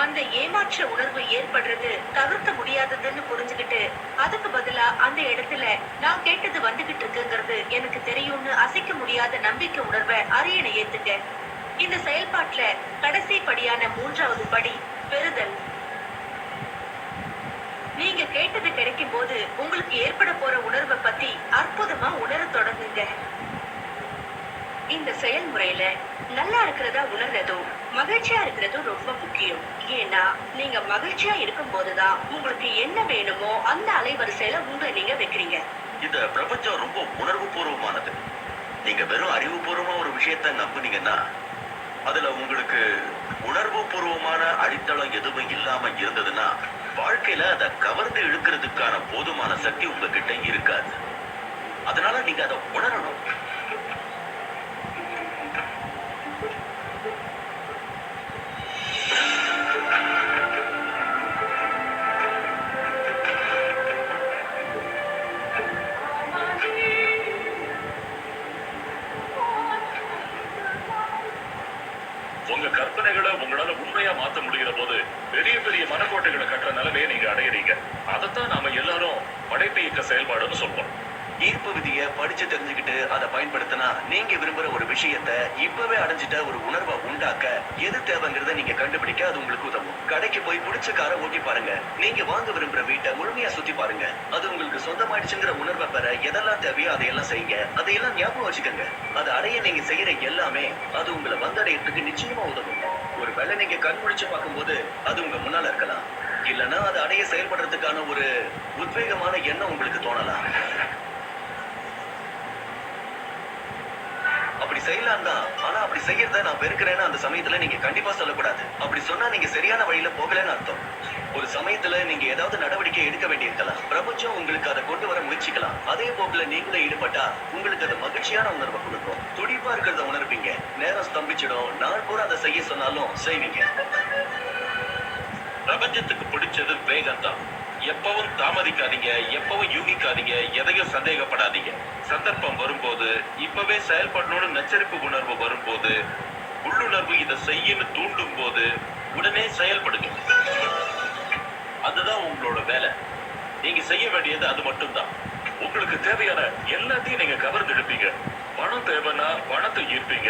அந்த ஏமாற்ற உணர்வு ஏற்படுறது தவிர்க்க முடியாததுன்னு புரிஞ்சுக்கிட்டு அதுக்கு பதிலா அந்த இடத்துல நான் கேட்டது வந்துகிட்டு இருக்குங்கிறது எனக்கு தெரியும்னு அசைக்க முடியாத நம்பிக்கை உணர்வை அரியணை ஏத்துங்க. இந்த செயல்பாட்டுல கடைசி படியான 3வது படி பெறுதல். நீங்க கேட்டது கிடைக்கும் போது உங்களுக்கு ஏற்பட போற உணர்வை பத்தி அற்புதமா உணர தொடங்குங்க. இந்த செயல்முறையில நல்லா இருக்கிறதா உணர்றதும் மகிழ்ச்சியா இருக்கிறதும் ரொம்ப முக்கியம். ஏன்னா நீங்க மகிழ்ச்சியா இருக்கும் போதுதான் உங்களுக்கு என்ன வேணுமோ அந்த அலைவரிசையில உங்களை நீங்க வைக்கிறீங்க. இந்த பிரபஞ்சம் ரொம்ப உணர்வு பூர்வமானது. நீங்க வெறும் அறிவுபூர்வமா ஒரு விஷயத்த நம்புனீங்கன்னா அதுல உங்களுக்கு உணர்வு பூர்வமான அடித்தளம் எதுவும் இல்லாம இருந்ததுன்னா வாழ்க்கையில அதை கவர்ந்து இழுக்கிறதுக்கான போதுமான சக்தி உங்ககிட்ட இருக்காது. அதனால நீங்க அதை உணரணும். உங்க கற்பனைகளை உங்களால உண்மையா மாத்த முடிகிற போது பெரிய பெரிய மனக்கோட்டைகளை கட்டுற நிலைமையை நீங்க அடையிறீங்க. அதைத்தான் நாம எல்லாரும் படைப்பு இயக்க செயல்பாடுன்னு சொல்றோம். ஈர்ப்பு விதியை படிச்சு தெரிஞ்சுக்கிட்டு அதை பயன்படுத்தினா நீங்க விரும்புற ஒரு விஷயத்த இப்பவே அடைஞ்சிட்ட ஒரு உணர்வை உண்டாக்க எது தேவைங்கிறத நீங்க கண்டுபிடிக்க அது உங்களுக்கு உதவும். கடைக்கு போய் பிடிச்ச காரை ஓட்டி பாருங்க. நீங்க வாங்க விரும்புற வீட்டை முழுமையா சுத்தி பாருங்க. அது உங்களுக்கு சொந்தமாயிடுச்சுங்கிற உணர்வை பெற எதெல்லாம் தேவையோ அதையெல்லாம் செய்யுங்க. அதையெல்லாம் ஞாபகம் வச்சுக்கோங்க. அதை அடைய நீங்க செய்யற எல்லாமே அது உங்களை வந்தடையறதுக்கு நிச்சயமா உதவும். ஒரு வேளை நீங்க கண் முடிச்சு பார்க்கும்போது அது உங்க முன்னால இருக்கலாம். இல்லைன்னா அது அடைய செயல்படுறதுக்கான ஒரு உத்வேகமான எண்ணம் உங்களுக்கு தோணலாம். அப்படி செய்யலாம் தான். ஆனா அப்படி செய்யறத நான் வெறுக்கிறேன்னு அந்த சமயத்துல நீங்க கண்டிப்பா சொல்லக்கூடாது. அப்படி சொன்னா நீங்க சரியான வழியில போகலன்னு அர்த்தம். ஒரு சமயத்துல நீங்க ஏதாவது நடவடிக்கை எடுக்க வேண்டியிருக்கலாம். பிரபஞ்சம் உங்களுக்கு அதை கொண்டு வர முயற்சிக்கலாம். அதே போக்குல நீங்களே ஈடுபட்டா உங்களுக்கு அது மகிழ்ச்சியான உணர்வை கொடுக்கும். துடிப்பா இருக்கிறத உணர்வீங்க. நேரம் ஸ்தம்பிச்சிடும். நாள் பூரா அதை செய்ய சொன்னாலும் செய்வீங்க. பிரபஞ்சத்துக்கு பிடிச்சது வேகம் தான். எப்பவும் தாமதிக்காதீங்க, எப்பவும் யூகிக்காதீங்க, எதையும் சந்தேகப்படாதீங்க. சந்தர்ப்பம் வரும்போது, இப்பவே செயல்படணும்னு நச்சரிப்பு உணர்வு வரும்போது, உள்ளுணர்வு இதை செய்யன்னு தூண்டும் போது உடனே செயல்படுங்க. அதுதான் உங்களோட வேலை. நீங்க செய்ய வேண்டியது அது மட்டும்தான். உங்களுக்கு தேவையான எல்லாத்தையும் நீங்க கவர்ந்து எடுப்பீங்க. பணம் தேவைன்னா பணத்தை ஈர்ப்பீங்க.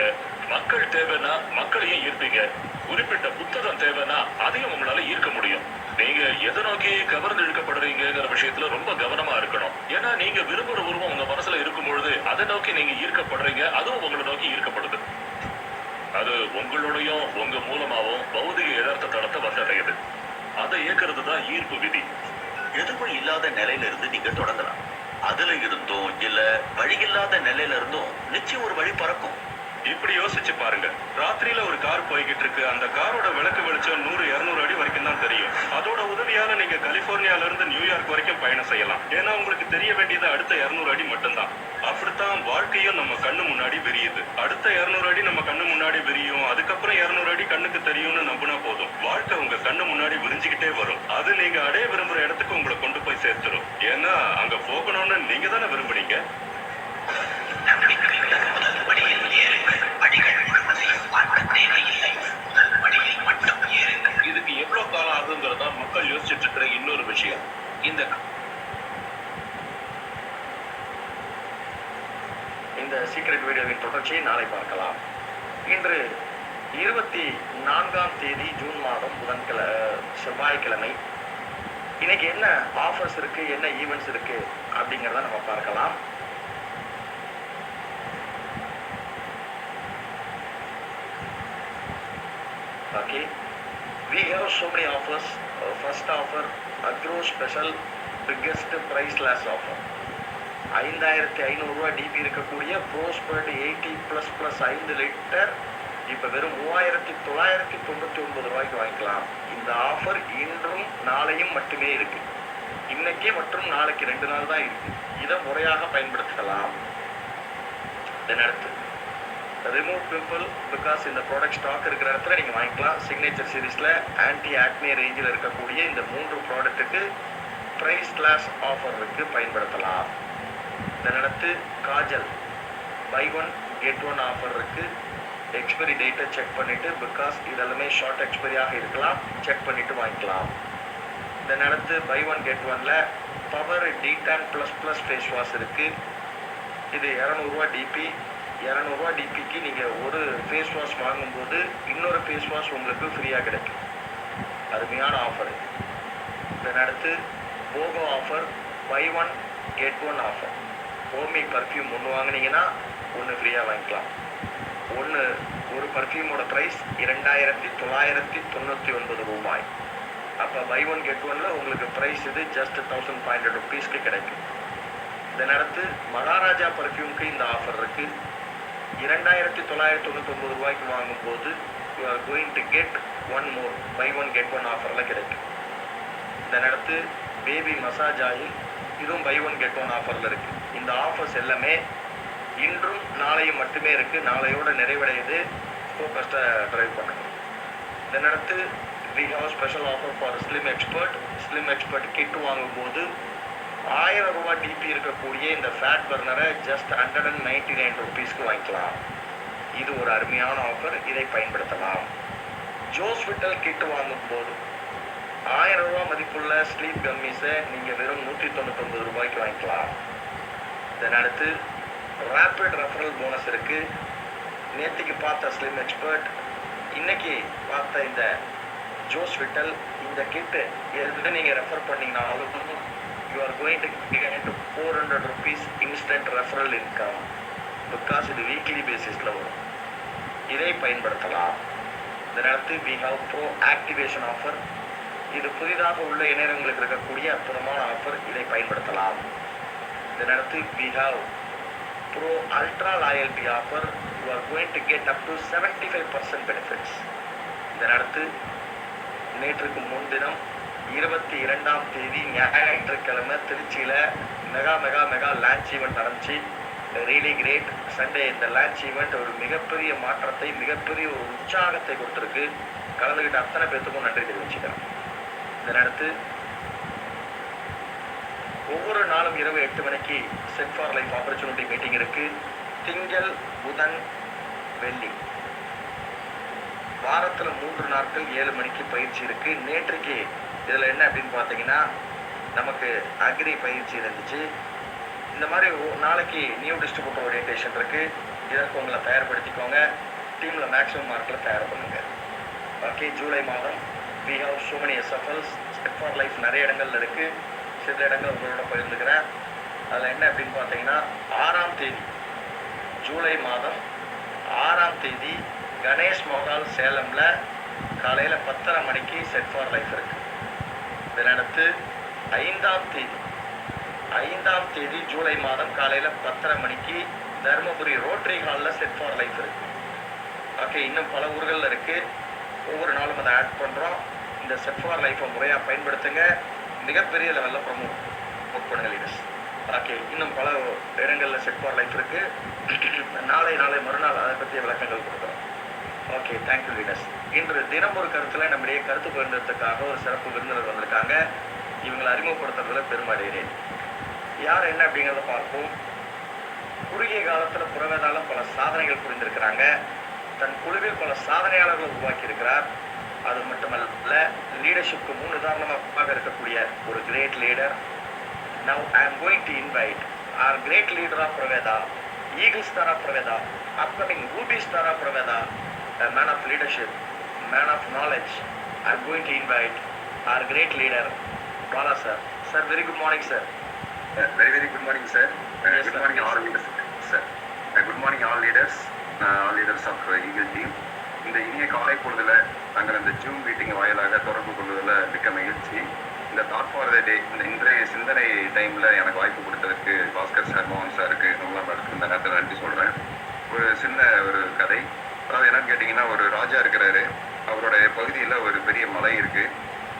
மக்கள் தேவைன்னா மக்களையும் ஈர்ப்பீங்க. குறிப்பிட்ட புத்தகம் தேவைன்னா அதையும் உங்களால ஈர்க்க முடியும். நீங்க எதை நோக்கி கவர்ந்து இழுக்கப்படுறீங்கிற விஷயத்துல ரொம்ப கவனமா இருக்கணும். ஏன்னா நீங்க விரும்புற உருவம் உங்க மனசுல இருக்கும் பொழுது அதை நோக்கி நீங்க ஈர்க்கப்படுறீங்க. அதுவும் உங்களை நோக்கி ஈர்க்கப்படுது. அது உங்களோடையும் உங்க மூலமாவும் பௌதிக யதார்த்த தளத்தை வந்தடையுது. அதை இயக்கிறது தான் ஈர்ப்பு விதி. எதுவும் இல்லாத நிலையில இருந்து நீங்க தொடங்கலாம். அதுல இருந்தும் இல்ல வழியில்லாத நிலையில இருந்தும் நிச்சயம் ஒரு வழி பறக்கும். இப்படி யோசிச்சு பாருங்க. ராத்திரியில ஒரு கார் போய்கிட்டு இருக்கு. அந்த காரோட விளக்கு வெளிச்சம் 100-200 அடி வரைக்கும் தான் தெரியும். அதோட உதவியால நீங்க கலிபோர்னியால இருந்து நியூயார்க் வரைக்கும் பயணம் செய்யலாம். ஏன்னா உங்களுக்கு தெரிய வேண்டியது அடுத்த 200 அடி மட்டும்தான். அப்படித்தான் வாழ்க்கையும் நம்ம கண்ணு முன்னாடி விரியுது. அடுத்த 200 அடி நம்ம கண்ணு முன்னாடி விரியும். அதுக்கப்புறம் 200 அடி கண்ணுக்கு தெரியும்னு நம்பினா போதும். வாழ்க்கை உங்க கண்ணு முன்னாடி விரிஞ்சுக்கிட்டே வரும். அது நீங்க அடைய விரும்புற இடத்துக்கு உங்களை கொண்டு போய் சேர்த்துரும். ஏன்னா அங்க போகணும்னு நீங்க தானே விரும்புனீங்க. இதுக்கு எவ்வளவு காலம் ஆகுங்கிறதா மக்கள் யோசிச்சுட்டு இருக்கிற இன்னொரு விஷயம். இந்த சீக்ரெட் வீடியோவின் தொடர்ச்சியை நாளை பார்க்கலாம். இன்று 24ஆம் தேதி ஜூன் மாதம் செவ்வாய்க்கிழமை. இன்னைக்கு என்ன ஆஃபர்ஸ் இருக்கு, என்ன ஈவெண்ட்ஸ் இருக்கு அப்படிங்கிறத நம்ம பார்க்கலாம். Okay, we have so many offers. First offer, Agro Special Biggest Priceless Offer. 5500 DP இருக்கக்கூடிய ப்ரோஸ்பர்ட் 80++ 5 லிட்டர் இப்போ வெறும் 3999 ரூபாய்க்கு வாங்கிக்கலாம். இந்த ஆஃபர் இன்றும் நாளையும் மட்டுமே இருக்கு. இன்னைக்கு மற்றும் நாளைக்கு 2 நாள் தான் இருக்கு. இதை முறையாக பயன்படுத்தலாம். தென் அடுத்து ரிமூவ் பிம்பிள் பிகாஸ் இந்த ப்ராடக்ட் ஸ்டாக் இருக்கிற இடத்துல நீங்கள் வாங்கிக்கலாம். சிக்னேச்சர் சீரீஸில் ஆன்டி ஆக்னே ரேஞ்சில் இருக்கக்கூடிய இந்த 3 ப்ராடக்ட்டுக்கு ப்ரைஸ் கிளாஸ் ஆஃபர் இருக்கு, பயன்படுத்தலாம். இதன் அடுத்து காஜல் பை 1 கெட் 1 ஆஃபர் இருக்கு. எக்ஸ்பைரி டேட்டை செக் பண்ணிவிட்டு, பிகாஸ் இதெல்லாமே ஷார்ட் எக்ஸ்பைரியாக இருக்கலாம், செக் பண்ணிவிட்டு வாங்கிக்கலாம். இதன் அடுத்து பை 1 கெட் 1ல பவர் D10++ ஃபேஸ் வாஷ் இருக்குது. இது 200 ரூபா டிபி. 200 ரூபா டிபிக்கு நீங்கள் ஒரு ஃபேஸ் வாஷ் வாங்கும்போது இன்னொரு ஃபேஸ் வாஷ் உங்களுக்கு ஃப்ரீயாக கிடைக்கும். அருமையான ஆஃபர். இதன் அடுத்து BOGO offer buy 1 get 1 offer. ஹோம்மி பர்ஃப்யூம் 1 வாங்கினீங்கன்னா 1 ஃப்ரீயாக வாங்கிக்கலாம். ஒரு பர்ஃப்யூமோட ப்ரைஸ் 2999 ரூபாய். அப்போ பை 1 கெட் 1ல உங்களுக்கு ப்ரைஸ் இது ஜஸ்ட் 1500 ருபீஸ்க்கு கிடைக்கும். இதன் அடுத்து மகாராஜா பர்ஃப்யூம்க்கு இந்த ஆஃபர் இருக்குது. 2999 ரூபாய்க்கு வாங்கும்போது you are going to get 1 more buy 1 get 1 ஆஃபரில் கிடைக்கும். இதன் அடுத்து பேபி மசாஜ் ஆயில், இதுவும் பை 1 கெட் 1 ஆஃபரில் இருக்குது. இந்த ஆஃபர்ஸ் எல்லாமே இன்றும் நாளையும் மட்டுமே இருக்குது. நாளையோட நிறைவடையுது. ஃபோக்கஸ்டாக ட்ரைவ் பண்ணுங்க. இதன் அடுத்து we have special offer for slim expert kit வாங்கும்போது 1000 ரூபா டிபி இருக்கக்கூடிய இந்த ஃபேட் பர்னரை ஜஸ்ட் 199 ருபீஸ்க்கு வாங்கிக்கலாம். இது ஒரு அருமையான ஆஃபர், இதை பயன்படுத்தலாம். ஜோஸ் விட்டல் கிட் வாங்கும்போது 1000 ரூபா மதிப்புள்ள ஸ்லீப் கம்மிஸை நீங்கள் வெறும் 199 ரூபாய்க்கு வாங்கிக்கலாம். இதன் அடுத்து ரேபிட் ரெஃபரல் போனஸ் இருக்குது. நேற்றுக்கு பார்த்த ஸ்லிம் எக்ஸ்பர்ட், இன்னைக்கு பார்த்த இந்த ஜோஸ் விட்டல், இந்த கிட்டு எதுக்கு நீங்கள் refer பண்ணிங்கனாலும் you are going to get 400 rupees instant referral income because இது வீக்லி பேசிஸில் வரும். இதை பயன்படுத்தலாம். இதனடுத்து we have pro activation offer. இது புதிதாக உள்ள இணையங்களுக்கு இருக்கக்கூடிய அற்புதமான ஆஃபர், இதை பயன்படுத்தலாம். இதனடுத்து we have Pro Ultra Loyalty offer, you are going to get up to 75% benefits. இதனடுத்து நேற்றுக்கு முன்தினம் 22ஆம் தேதி ஞாயிற்றுக்கிழமை திருச்சியில் மெகா லான்ச் ஈவெண்ட் நடந்துச்சு. Really great Sunday. இந்த லான்ச் ஈவெண்ட் ஒரு மிகப்பெரிய மாற்றத்தை, மிகப்பெரிய ஒரு உற்சாகத்தை கொடுத்துருக்கு. கலந்துக்கிட்ட அத்தனை பேர்த்துக்கும் நன்றி தெரிவிச்சுக்கிறேன். இதனடுத்து ஒவ்வொரு நாளும் இரவு 8 மணிக்கு set for life opportunity meeting இருக்கு. திங்கள், புதன், வெள்ளி வாரத்தில் 3 நாட்கள் 7 மணிக்கு பயிற்சி இருக்கு. நேற்றுக்கு இதில் என்ன அப்படின்னு பார்த்தீங்கன்னா நமக்கு அக்ரி பயிற்சி இருந்துச்சு. இந்த மாதிரி நாளைக்கு நியூ டிஸ்ட்ரிபியூட்டர் ஓரியன்டேஷன் இருக்கு. இதற்கு உங்களை தயார்படுத்திக்கோங்க. டீமில் மேக்ஸிமம் மார்க்கில் தயார் பண்ணுங்க. ஓகே, ஜூலை மாதம் we have so many SFLs. Set for life நிறைய இடங்கள்ல இருக்கு. சில இடங்கள் உங்களோட பகிர்ந்துக்கிறேன். அதில் என்ன அப்படின்னு பார்த்தீங்கன்னா 6ஆம் தேதி ஜூலை மாதம் 6ஆம் தேதி கணேஷ் மஹால் சேலமில் காலையில் 10:30 மணிக்கு செட் ஃபார் லைஃப் இருக்கு. இதனடுத்து 5ஆம் தேதி ஜூலை மாதம் காலையில் 10:30 மணிக்கு தருமபுரி ரோட்டரி ஹாலில் செட் ஃபார் லைஃப் இருக்கு. ஓகே, இன்னும் பல ஊர்களில் இருக்கு. ஒவ்வொரு நாளும் அதை ஆட் பண்ணுறோம். இந்த செட் ஃபார் லைஃப்பை முறையாக பயன்படுத்துங்க. மிகப்பெரிய லெவலில் ப்ரொமோட் பண்ணுங்க லீடர்ஸ். ஓகே, இன்னும் பல இடங்களில் செட் ஃபார் லைஃப் இருக்கு. நாளை மறுநாள் அதை பற்றிய விளக்கங்கள் கொடுக்குறோம். Okay, thank you leaders. இன்று தினம் ஒரு கருத்தில் நம்முடைய கருத்து பகிர்ந்ததுக்காக ஒரு சிறப்பு விருந்தினர் வந்திருக்காங்க. இவங்களை அறிமுகப்படுத்துறதுல பெருமடைகிறேன். யார் என்ன அப்படிங்கிறத பார்ப்போம். குறுகிய காலத்தில் புறவேதால பல சாதனைகள் புரிந்திருக்கிறாங்க. தன் குழுவில் பல சாதனையாளர்களை உருவாக்கி இருக்கிறார். அது மட்டுமல்ல, லீடர்ஷிப்க்கு 3 உதாரணமாக இருக்கக்கூடிய ஒரு great leader. Now I am going to invite our great leader of Praveda, eagle star of Praveda, upcoming ruby star of Praveda, a man of leadership, man of knowledge. I am going to invite our great leader, Bala sir. Sir, very good morning, sir. Very good morning, sir. Yes, Good sir. morning, all leaders, sir. Good morning, all leaders of Eagle team. இந்த இனிய காலை பொழுதுல நாங்கள் இந்த zoom meeting வாயிலாக தொடர்பு கொள்வதில் மிக்க மகிழ்ச்சி. இந்த தாட் ஃபார் த டே, இந்த இன்றைய சிந்தனை டைம்ல எனக்கு வாய்ப்பு கொடுத்ததற்கு பாஸ்கர் சார், மோகன் சாருக்கு நம்மளாம் இந்த நேரத்தில் நன்றி சொல்றேன். ஒரு சின்ன ஒரு கதை. அதாவது என்னன்னு கேட்டிங்கன்னா, ஒரு ராஜா இருக்கிறாரு. அவருடைய பகுதியில் ஒரு பெரிய மலை இருக்கு.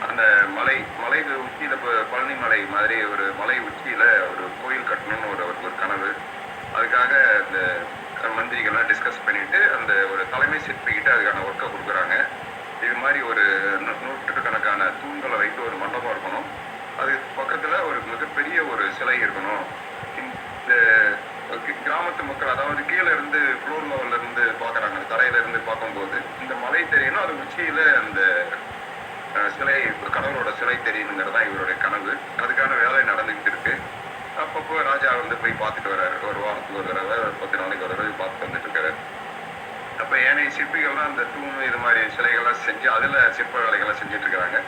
அந்த மலைக்கு உச்சியில பழனி மலை மாதிரி ஒரு மலை உச்சியில ஒரு கோயில் கட்டணும்னு ஒரு கனவு. அதுக்காக இந்த மந்திரிகள்லாம் டிஸ்கஸ் பண்ணிட்டு அந்த ஒரு தலைமை சிற்பிக்கிட்டு அதுக்கான ஒர்க்கை கொடுக்குறாங்க. இது மாதிரி ஒரு நூற்றுக்கணக்கான தூண்களை வைத்து ஒரு மண்டபம் இருக்கணும். அது பக்கத்துல ஒரு மிகப்பெரிய ஒரு சிலை இருக்கணும். இந்த கிராமத்து மக்கள், அதாவது கீழே இருந்து ஃப்ளோர் லெவல்ல இருந்து பாக்குறாங்க, தரையில இருந்து பார்க்கும்போது இந்த மலை தெரியணும், அது உச்சியில அந்த சிலை, கடவுளோட சிலை தெரியணுங்கிறதான் இவருடைய கனவு. அதுக்கான வேலை நடந்துகிட்டு இருக்கு. அப்பப்போ ராஜா வந்து போய் பார்த்துட்டு வர்றாரு. ஒரு வாரத்துக்கு ஒரு தடவை, 10 நாளைக்கு ஒரு தடவை பார்த்துட்டு வந்துட்டு இருக்காரு. அப்ப ஏனைய சிற்பிகள்லாம் அந்த தூண் இது மாதிரி சிலைகள்லாம் செஞ்சு அதுல சிற்ப வேலைகள்லாம் செஞ்சுட்டு இருக்கிறாங்க.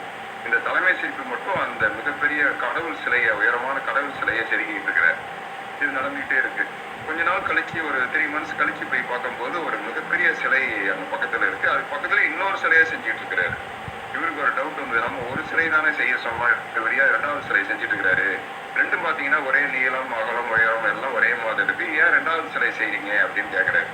இந்த தலைமை சிற்பி மட்டும் அந்த மிகப்பெரிய கடவுள் சிலையை, உயரமான கடவுள் சிலையை செதுக்கிட்டு இருக்கிறார். இது நடந்துகிட்டே இருக்கு. கொஞ்ச நாள் கழிச்சு, ஒரு 3 months கழிச்சு போய் பார்க்கும்போது ஒரு மிகப்பெரிய சிலை அங்க பக்கத்துல இருக்கு. அது பக்கத்துல இன்னொரு சிலையை செஞ்சுட்டு இருக்கிறாரு. இவருக்கு ஒரு டவுட் வந்து, நம்ம ஒரு சிலை தானே செய்ய சொன்னா, வழியா 2வது சிலை செஞ்சுட்டு இருக்கிறாரு. ரெண்டும் பாத்தீங்கன்னா ஒரே நீளம், அகலம், உயரம் எல்லாம் ஒரே மாதிரி இருக்கு. ஏன் 2வது சிலை செய்றீங்க அப்படின்னு கேக்குறாரு.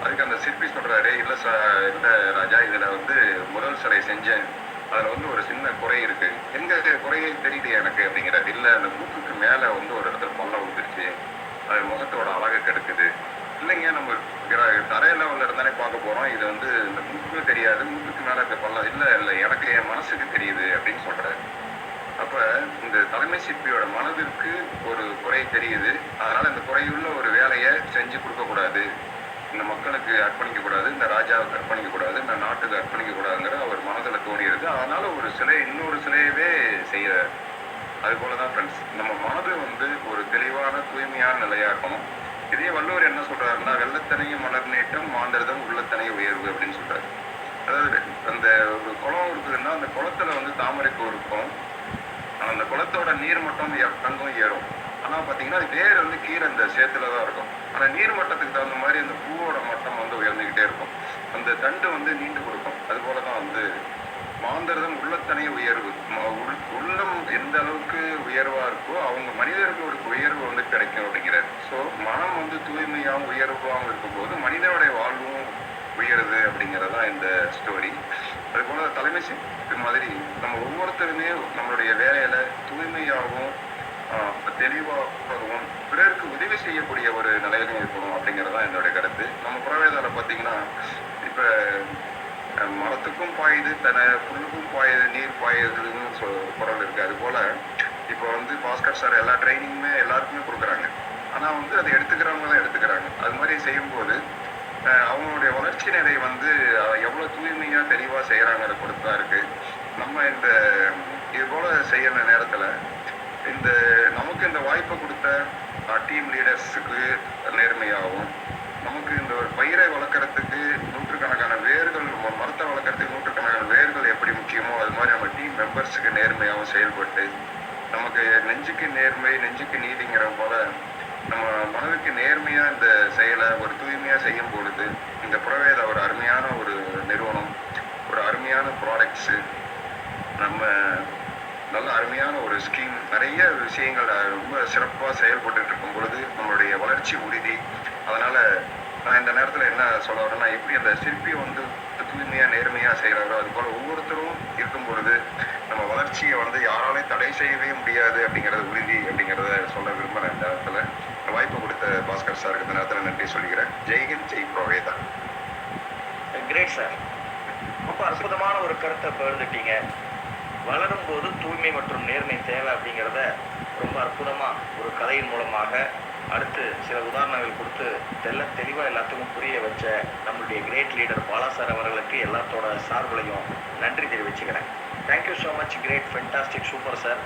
அதுக்கு அந்த சிற்பி சொல்றாரு, இல்ல ராஜா, இதுல வந்து முதல் சிலை செஞ்சேன், அதுல வந்து ஒரு சின்ன குறை இருக்கு. எங்க குறையே தெரியுது எனக்கு அப்படிங்கிறாரு. இல்ல, அந்த மூக்குக்கு மேல வந்து ஒரு இடத்துல பள்ளம் வந்துருச்சு, அது முகத்தோட அழகை கெடுக்குது. இல்லைங்க, நம்ம தரை லெவல்ல இருந்தானே பார்க்க போறோம், இது வந்து இந்த மூக்கு தெரியாது, மூக்குக்கு மேல இருக்க பள்ளம். இல்ல எனக்கு என் மனசுக்கு தெரியுது அப்படின்னு சொல்றாரு. அப்ப இந்த தலைமை சிற்பியோட மனதிற்கு ஒரு குறை தெரியுது. அதனால இந்த குறையுள்ள ஒரு வேலையை செஞ்சு கொடுக்க கூடாது, இந்த மக்களுக்கு அர்ப்பணிக்க கூடாது, இந்த ராஜாவுக்கு அர்ப்பணிக்க கூடாது, இந்த நாட்டுக்கு அர்ப்பணிக்க கூடாதுங்கிற அவர் மனதுல தோணியிருக்கு. அதனால ஒரு சிலை, இன்னொரு சிலையவே செய்யறாரு. அது போலதான் ஃப்ரெண்ட்ஸ், நம்ம மனது வந்து ஒரு தெளிவான தூய்மையான நிலையா இருக்கணும். இதே வள்ளுவர் என்ன சொல்றாருன்னா, வெள்ளத்தனையும் மலர் நீட்டம், மாந்தரதம் உள்ளத்தனை உயர்வு அப்படின்னு சொல்றாரு. அதாவது அந்த ஒரு குளம் இருக்குதுன்னா, அந்த குளத்துல வந்து தாமரைப்பூ இருக்கும். அந்த குளத்தோட நீர் மட்டம் இறங்கும், ஏறும். ஆனா பாத்தீங்கன்னா அது வேர் வந்து கீழே இந்த சேத்துலதான் இருக்கும். ஆனா நீர் மட்டத்துக்கு தகுந்த மாதிரி அந்த பூவோட மட்டம் வந்து உயர்ந்துகிட்டே இருக்கும். அந்த தண்டு வந்து நீண்டு கொடுக்கும். அது போலதான் வந்து மாந்தரதம் உள்ளத்தனை உயர்வு. உள்ளம் எந்த அளவுக்கு உயர்வா இருக்கோ அவங்க மனிதர்களுக்கு உயர்வு வந்து கிடைக்கும் அப்படிங்கிறார். ஸோ ஸோ மனம் வந்து தூய்மையாகவும் உயர்வாகவும் இருக்கும்போது மனிதனுடைய வாழ்வும் உயருது அப்படிங்கிறது தான் இந்த ஸ்டோரி. அதுபோல தலைமை இது மாதிரி நம்ம ஒவ்வொருத்தருமே நம்மளுடைய வேலையில தூய்மையாகவும் தெளிவாகவும் பிறருக்கு உதவி செய்யக்கூடிய ஒரு நிலையிலும் இருக்கணும் அப்படிங்கிறது தான் என்னுடைய கருத்து. நம்ம புறவேதால பார்த்தீங்கன்னா இப்போ மரத்துக்கும் பாயுது புல்லுக்கும் பாயுது நீர் பாயுதுன்னு குரல் இருக்கு. அது போல இப்போ வந்து பாஸ்கர் சார் எல்லா ட்ரைனிங்குமே எல்லாருக்குமே கொடுக்குறாங்க. ஆனால் வந்து அதை எடுத்துக்கிறவங்க தான் எடுத்துக்கிறாங்க. அது மாதிரி செய்யும்போது அவங்களுடைய வளர்ச்சி நிலை வந்து எவ்வளோ தூய்மையாக தெளிவாக செய்கிறாங்கிற பொறுத்து தான் இருக்குது. நம்ம இது போல் செய்யற நேரத்தில் நமக்கு இந்த வாய்ப்பை கொடுத்த டீம் லீடர்ஸுக்கு நேர்மையாகவும், நமக்கு இந்த பயிரை வளர்க்குறதுக்கு நூற்றுக்கணக்கான வேர்கள், மரத்தை வளர்க்குறதுக்கு நூற்றுக்கணக்கான வேர்கள் எப்படி முக்கியமோ அது மாதிரி நம்ம டீம் மெம்பர்ஸுக்கு நேர்மையாகவும் செயல்பட்டு, நமக்கு நெஞ்சுக்கு நேர்மை நெஞ்சுக்கு நீதிங்கிற போல நம்ம மனதுக்கு நேர்மையாக இந்த செயலை ஒரு தூய்மையாக செய்யும் பொழுது இந்த புறவேத ஒரு அருமையான ஒரு நிறுவனம், ஒரு அருமையான ப்ராடக்ட்ஸு, நம்ம நல்ல அருமையான ஒரு ஸ்கீம், நிறைய விஷயங்கள் ரொம்ப சிறப்பாக செயல்பட்டு இருக்கும் பொழுது நம்மளுடைய வளர்ச்சி உறுதி. அதனால நான் இந்த நேரத்தில் என்ன சொல்ல வரேன்னா, எப்படி அந்த சிற்பி வந்து தூய்மையாக நேர்மையாக செய்கிறாரோ அது போல் ஒவ்வொருத்தரும் இருக்கும் பொழுது நம்ம வளர்ச்சியை வந்து யாராலையும் தடை செய்யவே முடியாது அப்படிங்கிறது உறுதி அப்படிங்கிறத சொல்ல விரும்புகிறேன். இந்த நேரத்தில் வாய்ப்பு கொடுத்த பாஸ்கர் சாருக்கு இந்த நேரத்தில் நன்றி சொல்லிக்கிறேன். ஜெய்ஹிந்த், ஜெய் புரோவேதா. கிரேட் சார், ரொம்ப அற்புதமான ஒரு கருத்தை பகிர்ந்துட்டீங்க. வளரும் போது தூய்மை மற்றும் நேர்மை தேவை அப்படிங்கிறத ரொம்ப அற்புதமாக ஒரு கதையின் மூலமாக அடுத்து சில உதாரணங்கள் கொடுத்து தெளிவாக எல்லாத்துக்கும் புரிய வச்ச நம்மளுடைய கிரேட் லீடர் பாலா சார் அவர்களுக்கு எல்லாத்தோட சார்புலையும் நன்றி தெரிவிச்சுக்கிறேன். Thank you so much, great, fantastic, super sir.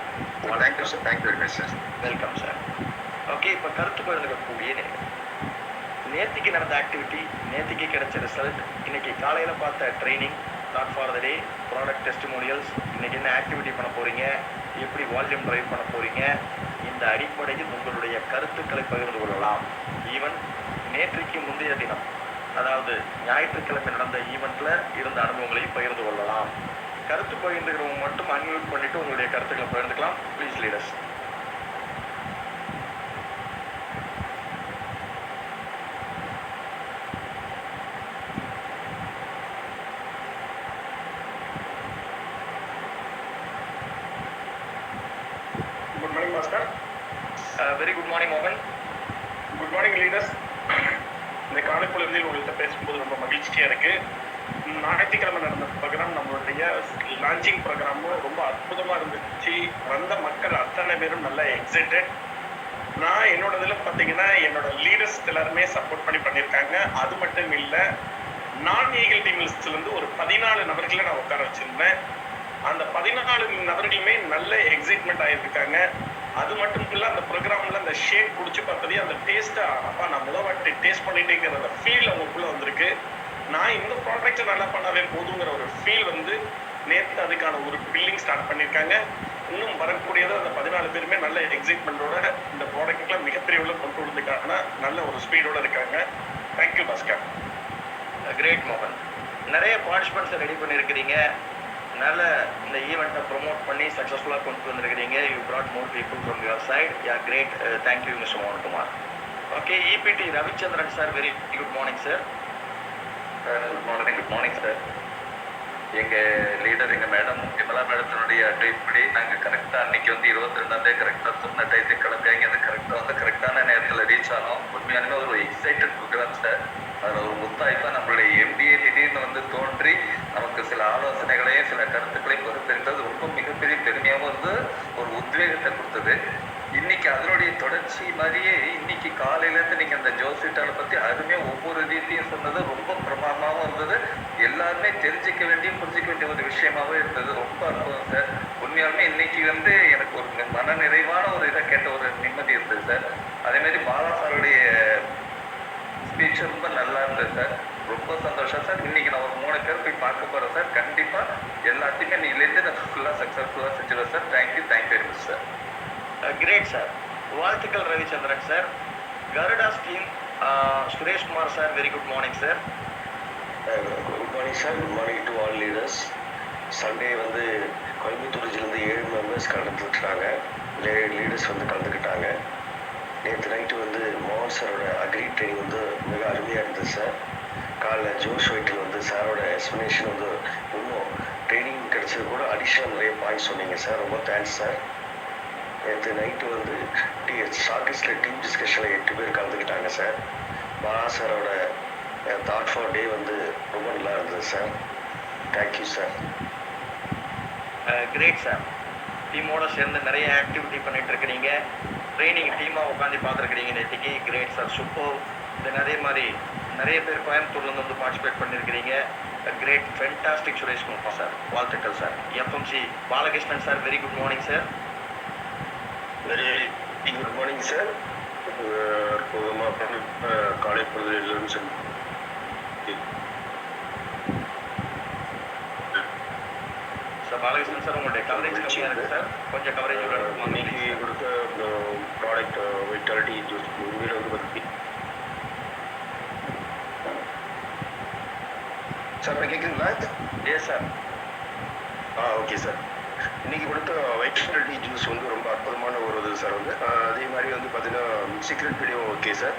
Thank you sir. Thank you very much sir. Welcome sir. Okay, இப்போ கருத்து பகிர்ந்துக்கக்கூடிய நேற்றுக்கு நடந்த ஆக்டிவிட்டி, நேற்றுக்கு கிடைச்ச ரிசல்ட், இன்னைக்கு காலையில் பார்த்த training, thought for the day, product testimonials, இன்றைக்கி என்ன ஆக்டிவிட்டி பண்ண போகிறீங்க, எப்படி வால்யூம் ட்ரைவ் பண்ண போகிறீங்க, இந்த அடிப்படையில் உங்களுடைய கருத்துக்களை பகிர்ந்து கொள்ளலாம். ஈவன் நேற்றுக்கு முந்தைய தினம், அதாவது ஞாயிற்றுக்கிழமை நடந்த ஈவெண்ட்டில் இருந்த அனுபவங்களையும் பகிர்ந்து கொள்ளலாம். கருத்து பகிர்ந்துக்கிறவங்க மட்டும் அன்மியூட் பண்ணிவிட்டு உங்களுடைய கருத்துக்களை பகிர்ந்துக்கலாம். Please leaders. Good morning, Master. Very good morning மோகன். Good morning leaders. இந்த காலை பொழுதில் உங்கள்கிட்ட பேசும்போது ரொம்ப மகிழ்ச்சியாக இருக்கு. ஞாயிற்றுக்கிழமை நடந்த ப்ரோக்ராம், நம்மளுடைய லான்ச்சிங் ப்ரோக்ராமும் ரொம்ப அற்புதமாக இருந்துச்சு. வந்த மக்கள் அத்தனை பேரும் நல்லா எக்ஸைட்டட். நான் என்னோட இதில் பார்த்தீங்கன்னா என்னோட லீடர்ஸ் எல்லாருமே சப்போர்ட் பண்ணியிருக்காங்க. அது மட்டும் இல்லை, நான் ஈகிள் டீம் லிஸ்ட்லேருந்து ஒரு 14 நபர்களை நான் உட்கார வச்சிருந்தேன். அந்த 14 நபர்களுமே நல்ல எக்ஸைட்மெண்ட் ஆகியிருக்காங்க. அது மட்டும் இல்லை, அந்த ப்ரோக்ராமில் அந்த ஷேக் குடிச்சு பார்த்ததே அந்த டேஸ்ட்டை அப்பா நான் முதவாட்டி டேஸ்ட் பண்ணிட்டேங்கிற அந்த ஃபீல் அவங்களுக்குள்ளே வந்திருக்கு. நான் இந்த ப்ராடக்டை நல்லா பண்ணாவே போதுங்கிற ஒரு ஃபீல் வந்து நேற்று அதுக்கான ஒரு பில்லிங் ஸ்டார்ட் பண்ணியிருக்காங்க. இன்னும் வரக்கூடியது அந்த 14 பேருமே நல்ல எக்ஸைட்மெண்ட்டோட இந்த ப்ராடக்ட்லாம் மிகப்பெரிய உள்ள கொண்டு வரதுக்கான நல்ல ஒரு ஸ்பீடோடு இருக்காங்க. தேங்க்யூ பாஸ்கர். கிரேட் மோகன். நிறைய பார்ட்டிசிபெண்ட்ஸை ரெடி பண்ணியிருக்கிறீங்க. நல்ல இந்த ஈவெண்ட்டை ப்ரொமோட் பண்ணி சக்ஸஸ்ஃபுல்லாக கொண்டு வந்திருக்கிறீங்க. You brought more people from your side. Yeah great. Thank you mister மோகன் குமார். ஓகே, இபிடி Ravichandran sir, very good morning sir. Good morning sir. எங்கள் லீடர், எங்கள் மேடம் விமலா மேடத்தினுடைய அட்வைஸ் படி நாங்கள் கரெக்டாக அன்றைக்கி வந்து 22 கரெக்டாக சொன்ன டயத்துக்கு கிளம்பி அங்கேருந்து கரெக்டாக வந்து கரெக்டான நேரத்தில் ரீச் ஆனோம். உண்மையாலுமே ஒரு எக்ஸைட்டட் ப்ரோக்ராம் சார். அதில் ஒரு முத்தாய்ப்பாக நம்மளுடைய எம்பிஏ திடீர்னு வந்து தோன்றி நமக்கு சில ஆலோசனைகளையும் சில கருத்துக்களையும் பொறுத்திருந்தது ரொம்ப மிகப்பெரிய பெருமையாகவும் வந்து ஒரு உத்வேகத்தை கொடுத்தது. இன்னைக்கு அதனுடைய தொடர்ச்சி மாதிரியே இன்னைக்கு காலையிலேருந்து நீங்கள் அந்த ஜோசிட்டாலை பற்றி அருமையாக ஒவ்வொரு ரீதியும் சொன்னது ரொம்ப பிரமாதமாகவும் இருந்தது. எல்லாருமே தெரிஞ்சிக்க வேண்டிய புரிஞ்சிக்க வேண்டிய ஒரு விஷயமாகவும் இருந்தது. ரொம்ப அற்புதம் சார். உண்மையாலுமே இன்னைக்கு வந்து எனக்கு ஒரு மன நிறைவான ஒரு இதை கேட்ட ஒரு நிம்மதி இருந்தது சார். அதேமாதிரி பாலா சாருடைய ஸ்பீச் ரொம்ப நல்லா இருந்தது சார். ரொம்ப சந்தோஷம் சார். இன்னைக்கு நான் ஒரு 3 பேர் போய் பார்க்க போகிறேன் சார். கண்டிப்பாக எல்லாத்தையுமே நீலேருந்து நான் ஃபுல்லாக சக்ஸஸ்ஃபுல்லாக செஞ்சுருவேன் sir. Thank you very much sir. Great sir. வாழ்த்துக்கள் Ravichandran sir. Garudas team, Suresh Kumar sir, very good morning sir. Good morning sir. Good morning to all leaders. Sunday வந்து கோயம்புத்தூர்லேருந்து 7 மெம்பர்ஸ் கலந்துக்கிட்டாங்க. லீடர்ஸ் வந்து கலந்துக்கிட்டாங்க. நேற்று நைட்டு வந்து கிரீட் ட்ரைனிங் வந்து மிக அருமையாக இருந்தது சார். காலைல ஜோஷ் வைட்டில் வந்து சாரோட எக்ஸ்ப்ளனேஷன் வந்து இன்னும் ட்ரைனிங் கிடைச்சது கூட அடிஷ்னல் நிறைய பாயிண்ட் சொன்னீங்க சார். ரொம்ப தேங்க்ஸ் சார். நேற்று நைட்டு வந்து ஷார்டிஸ்டில் டீம் டிஸ்கஷனில் 8 பேர் கலந்துக்கிட்டாங்க சார். பாலா சாரோட தாட் ஃபார் டே வந்து ரொம்ப நல்லா இருந்தது sir. Thank you sir. Great sir. டீமோட சேர்ந்து நிறைய ஆக்டிவிட்டி பண்ணிட்டு இருக்கிறீங்க. ட்ரைனிங் டீமாக உட்காந்து பார்த்துருக்கிறீங்க நேற்றுக்கு. Great sir, super. தென் அதே மாதிரி நிறைய பேர் கோயம்புத்தூர்லேருந்து வந்து பார்ட்டிசிபேட் பண்ணியிருக்கிறீங்க. கிரேட், ஃபென்டாஸ்டிக் சுரேஷ்குமார் சார், வாழ்த்துக்கள் sir. FMC Balakrishnan sir, very good morning sir. Very good morning sir. அற்புதமாக காலை பொழுது எல்லாரும் சார். சார் பாலகிருஷ்ணன் சார், உங்களுடைய கவரேஜ் கம்மியாக இருக்குது சார். கொஞ்சம் கவரேஜ் இன்னைக்கு கொடுத்த ப்ராடக்ட் வைட்டாலிட்டி ஜூஸ் உண்மையில் வந்து பற்றி சார் கேட்குதுங்களா? Yes sir. Okay sir. இன்னைக்கு கொடுத்த வைட்டாலிட்டி ஜூஸ் வந்து ரொம்ப அற்புதமான ஒரு இது சார். வந்து அதே மாதிரி வந்து பார்த்தீங்கன்னா சீக்ரெட் வீடியோ ஓகே சார்.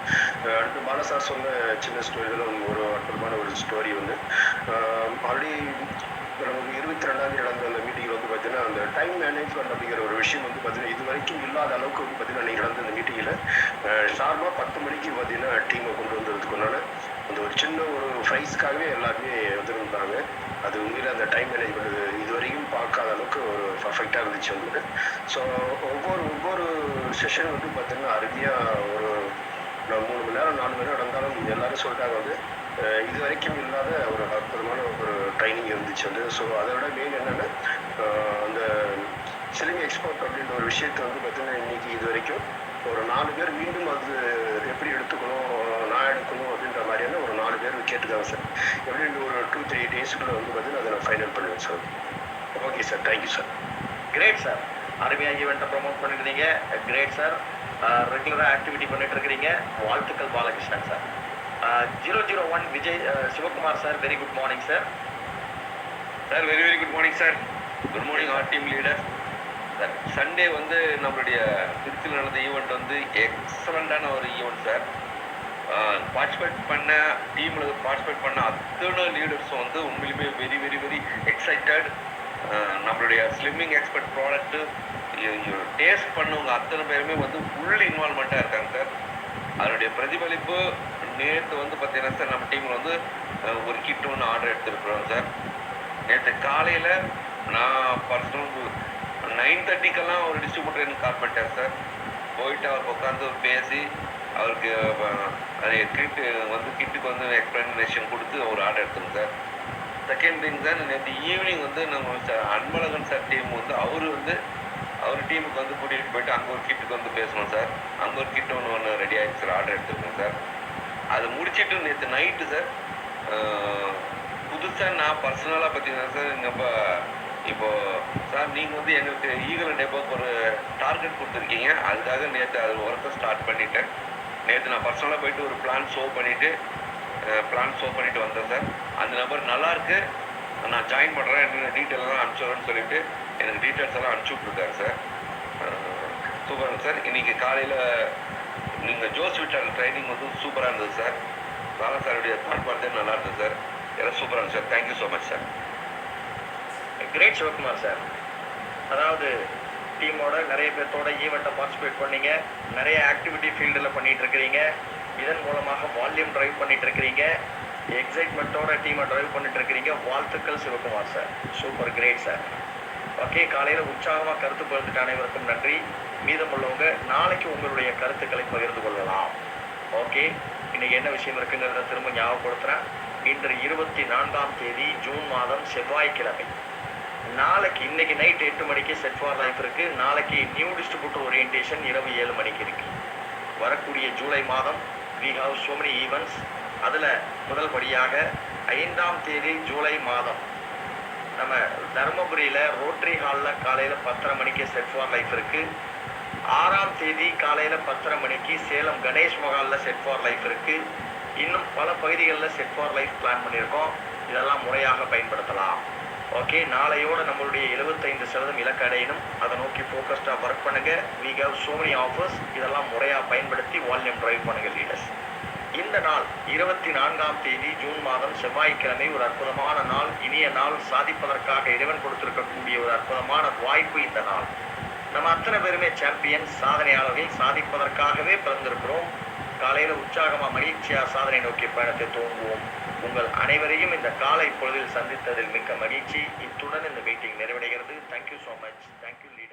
அடுத்து பாலா சார் சொன்ன சின்ன ஸ்டோரிகளும் ஒரு அற்புதமான ஒரு ஸ்டோரி வந்து ஆல்ரெடி நமக்கு 22ஆம் தேதி நடந்த அந்த மீட்டிங்கில் வந்து பார்த்தீங்கன்னா அந்த டைம் மேனேஜ்மெண்ட் அப்படிங்கிற ஒரு விஷயம் வந்து பார்த்தீங்கன்னா இது வரைக்கும் இல்லாத அளவுக்கு வந்து பார்த்தீங்கன்னா நீங்கள் நடந்த அந்த மீட்டிங்கில் ஷார்ப்பாக 10 மணிக்கு பார்த்தீங்கன்னா டீமை கொண்டு வந்ததுக்குண்டான அந்த ஒரு சின்ன ஒரு ப்ரைஸ்க்காகவே எல்லாருமே வந்துருந்தாங்க. அது உண்மையில் அந்த டைம் மேனேஜ்மெண்ட் இது வரைக்கும் பார்க்காத அளவுக்கு ஒரு பர்ஃபெக்டாக இருந்துச்சு வந்து. ஸோ ஒவ்வொரு செஷன் வந்து பார்த்தீங்கன்னா அருமையாக ஒரு 3 மணி நேரம் 4 மணி நேரம் நடந்தாலும் எல்லாரும் சொல்லிட்டாங்க வந்து இது வரைக்கும் இல்லாத ஒரு அற்புதமான ஒரு ட்ரைனிங் இருந்துச்சு வந்து. ஸோ அதோட மெயின் என்னென்னா அந்த சிலிங் எக்ஸ்போர்ட் அப்படின்ற ஒரு விஷயத்தை வந்து பார்த்தீங்கன்னா இன்னைக்கு இது வரைக்கும் ஒரு 4 பேர் மீண்டும் அது எப்படி எடுத்துக்கணும், நான் எடுக்கணும் அப்படின்ற மாதிரியான ஒரு 4 பேர் கேட்டுக்காங்க சார். எப்படின்னு ஒரு 2-3 டேஸ்க்குள்ளே வந்து பார்த்தீங்கன்னா அதை நான் ஃபைனல் பண்ணுவேன் sir. Okay sir, thank you sir. Great sir. அருமையாக ஈவெண்ட்டை ப்ரொமோட் பண்ணிருந்தீங்க. Great sir. ரெகுலராக ஆக்டிவிட்டி பண்ணிட்டு இருக்கிறீங்க. வாழ்த்துக்கள் Balakrishnan sir. 001 Vijay Sivakumar sir, very good morning sir. Sir very very good morning sir. Good morning our team leader sir. Sunday வந்து நம்மளுடைய திருச்சியில் நடந்த ஈவெண்ட் வந்து எக்ஸலண்டான ஒரு ஈவெண்ட் சார். பார்ட்டிசிபேட் பண்ண டீமில் பார்ட்டிசிபேட் பண்ண அத்தனை லீடர்ஸும் வந்து உண்மையிலுமே வெரி வெரி வெரி எக்ஸைட்டட். நம்மளுடைய ஸ்லிம்மிங் எக்ஸ்பர்ட் ப்ராடக்ட்டு டேஸ்ட் பண்ணவங்க அத்தனை பேருமே வந்து ஃபுல் இன்வால்மெண்ட்டாக இருக்காங்க சார். அதனுடைய பிரதிபலிப்பு நேற்று வந்து பார்த்தீங்கன்னா சார் நம்ம டீமில் வந்து ஒரு கிட் ஒன்று ஆர்டர் எடுத்துருக்குறோம் சார். நேற்று காலையில் நான் பர்சனல் 9:30க்கெல்லாம் ஒரு டிஸ்ட்ரிபியூட்டர் எனக்கு கால் பண்ணிட்டார் சார். போயிட்டு அவருக்கு உட்காந்து பேசி அவருக்கு கிட்டுக்கு வந்து எக்ஸ்பிளனேஷன் கொடுத்து ஒரு ஆர்டர் எடுத்துங்க சார். செகண்ட் திங் சார், நேற்று ஈவினிங் வந்து நம்ம அன்பழகன் சார் டீம் வந்து அவர் டீமுக்கு வந்து கூட்டிகிட்டு போயிட்டு அங்கே ஒரு கிட்டுக்கு வந்து பேசணும் சார். அங்கே ஒரு கிட் ஒன்று ரெடி ஆகிடுச்சு சார், ஆர்டர் எடுத்துருக்கோம் சார். அதை முடிச்சுட்டு நேற்று நைட்டு சார் புதுசாக நான் பர்சனலாக பார்த்தீங்கன்னா சார் இப்போது சார் நீங்கள் வந்து எங்களுக்கு ஈகல் டேபாக்கு ஒரு டார்கெட் கொடுத்துருக்கீங்க. அதுக்காக நேற்று அது ஒர்க்கை ஸ்டார்ட் பண்ணிவிட்டேன். நேற்று நான் பர்சனலாக போயிட்டு ஒரு பிளான் ஷோ பண்ணிவிட்டு வந்தேன் சார். அந்த நம்பர் நல்லாயிருக்கு, நான் ஜாயின் பண்ணுறேன், என்னென்ன டீட்டெயிலெலாம் அனுப்பிச்சுடுறேன்னு சொல்லிட்டு எனக்கு டீட்டெயில்ஸ் எல்லாம் அனுப்பிச்சி விட்ருக்காரு சார். சூப்பராக சார். இன்றைக்கி காலையில் நீங்கள் ஜோஸ் விட்டால் ட்ரைனிங் வந்து சூப்பராக இருந்தது சார். பாலா சாருடைய தாட் பார்த்தே நல்லா இருந்தது சார். எல்லாம் சூப்பராக இருந்தது sir. Thank you so much sir. Great Sivakumar sir. அதாவது டீமோட நிறைய பேர்த்தோட ஈவெண்ட்டை பார்ட்டிசிபேட் பண்ணீங்க. நிறைய ஆக்டிவிட்டி ஃபீல்டில் பண்ணிகிட்டு இருக்கிறீங்க. இதன் மூலமாக வால்யூம் ட்ரைவ் பண்ணிட்டு இருக்கிறீங்க. எக்ஸைட்மெண்ட்டோட டீமை ட்ரைவ் பண்ணிட்டு இருக்கிறீங்க. வாழ்த்துக்கள் Sivakumar sir. Super, great sir. Okay, காலையில் உற்சாகமாக கருத்து பகிர்ந்துட்டு அனைவருக்கும் நன்றி. மீதமுள்ளவங்க நாளைக்கு உங்களுடைய கருத்துக்களை பகிர்ந்து கொள்ளலாம். ஓகே, இன்னைக்கு என்ன விஷயம் இருக்குங்கிறத திரும்ப ஞாபகப்படுத்துகிறேன். இன்று 24ஆம் தேதி ஜூன் மாதம் செவ்வாய்க்கிழமை. நாளைக்கு இன்னைக்கு நைட் 8 மணிக்கு செட் ஃபார் லைஃப் இருக்கு. நாளைக்கு நியூ டிஸ்ட்ரிபியூட்டர் ஓரியன்டேஷன் இரவு 7 மணிக்கு இருக்கு. வரக்கூடிய ஜூலை மாதம் we have so many events. அதில் முதல் படியாக 5ஆம் தேதி ஜூலை மாதம் நம்ம தருமபுரியில் ரோட்டரி ஹாலில் காலையில் 10:30 மணிக்கு செட் ஃபார் லைஃப் இருக்கு. 6ஆம் தேதி காலையில் 10:30 மணிக்கு சேலம் கணேஷ் மஹாலில் செட் ஃபார் லைஃப் இருக்கு. இன்னும் பல பகுதிகளில் செட் ஃபார் லைஃப் பிளான் பண்ணியிருக்கோம். இதெல்லாம் முறையாக பயன்படுத்தலாம். ஓகே, நாளையோட நம்மளுடைய 75% இலக்கு அடையணும். அதை நோக்கி ஃபோக்கஸ்டாக ஒர்க் பண்ணுங்க. we have so many offers. இதெல்லாம் முறையாக பயன்படுத்தி வால்யூம் ட்ரைவ் பண்ணுங்க லீடர்ஸ். 24ஆம் தேதி ஜூன் மாதம் செவ்வாய்க்கிழமை ஒரு அற்புதமான நாள், இனிய நாள், சாதிப்பதற்காக இறைவன் கொடுத்திருக்கக்கூடிய ஒரு அற்புதமான வாய்ப்பு இந்த நாள். நம்ம அத்தனை பேருமே சாம்பியன், சாதனையாளர்கள், சாதிப்பதற்காகவே பிறந்திருக்கிறோம். காலையில உற்சாகமா மகிழ்ச்சியா சாதனை நோக்கிய பயணத்தை துவங்குவோம். உங்கள் அனைவரையும் இந்த காலை பொழுதில் சந்தித்ததில் மிக்க மகிழ்ச்சி. இத்துடன் இந்த மீட்டிங் நிறைவடைகிறது. Thank you so much. Thank you leader.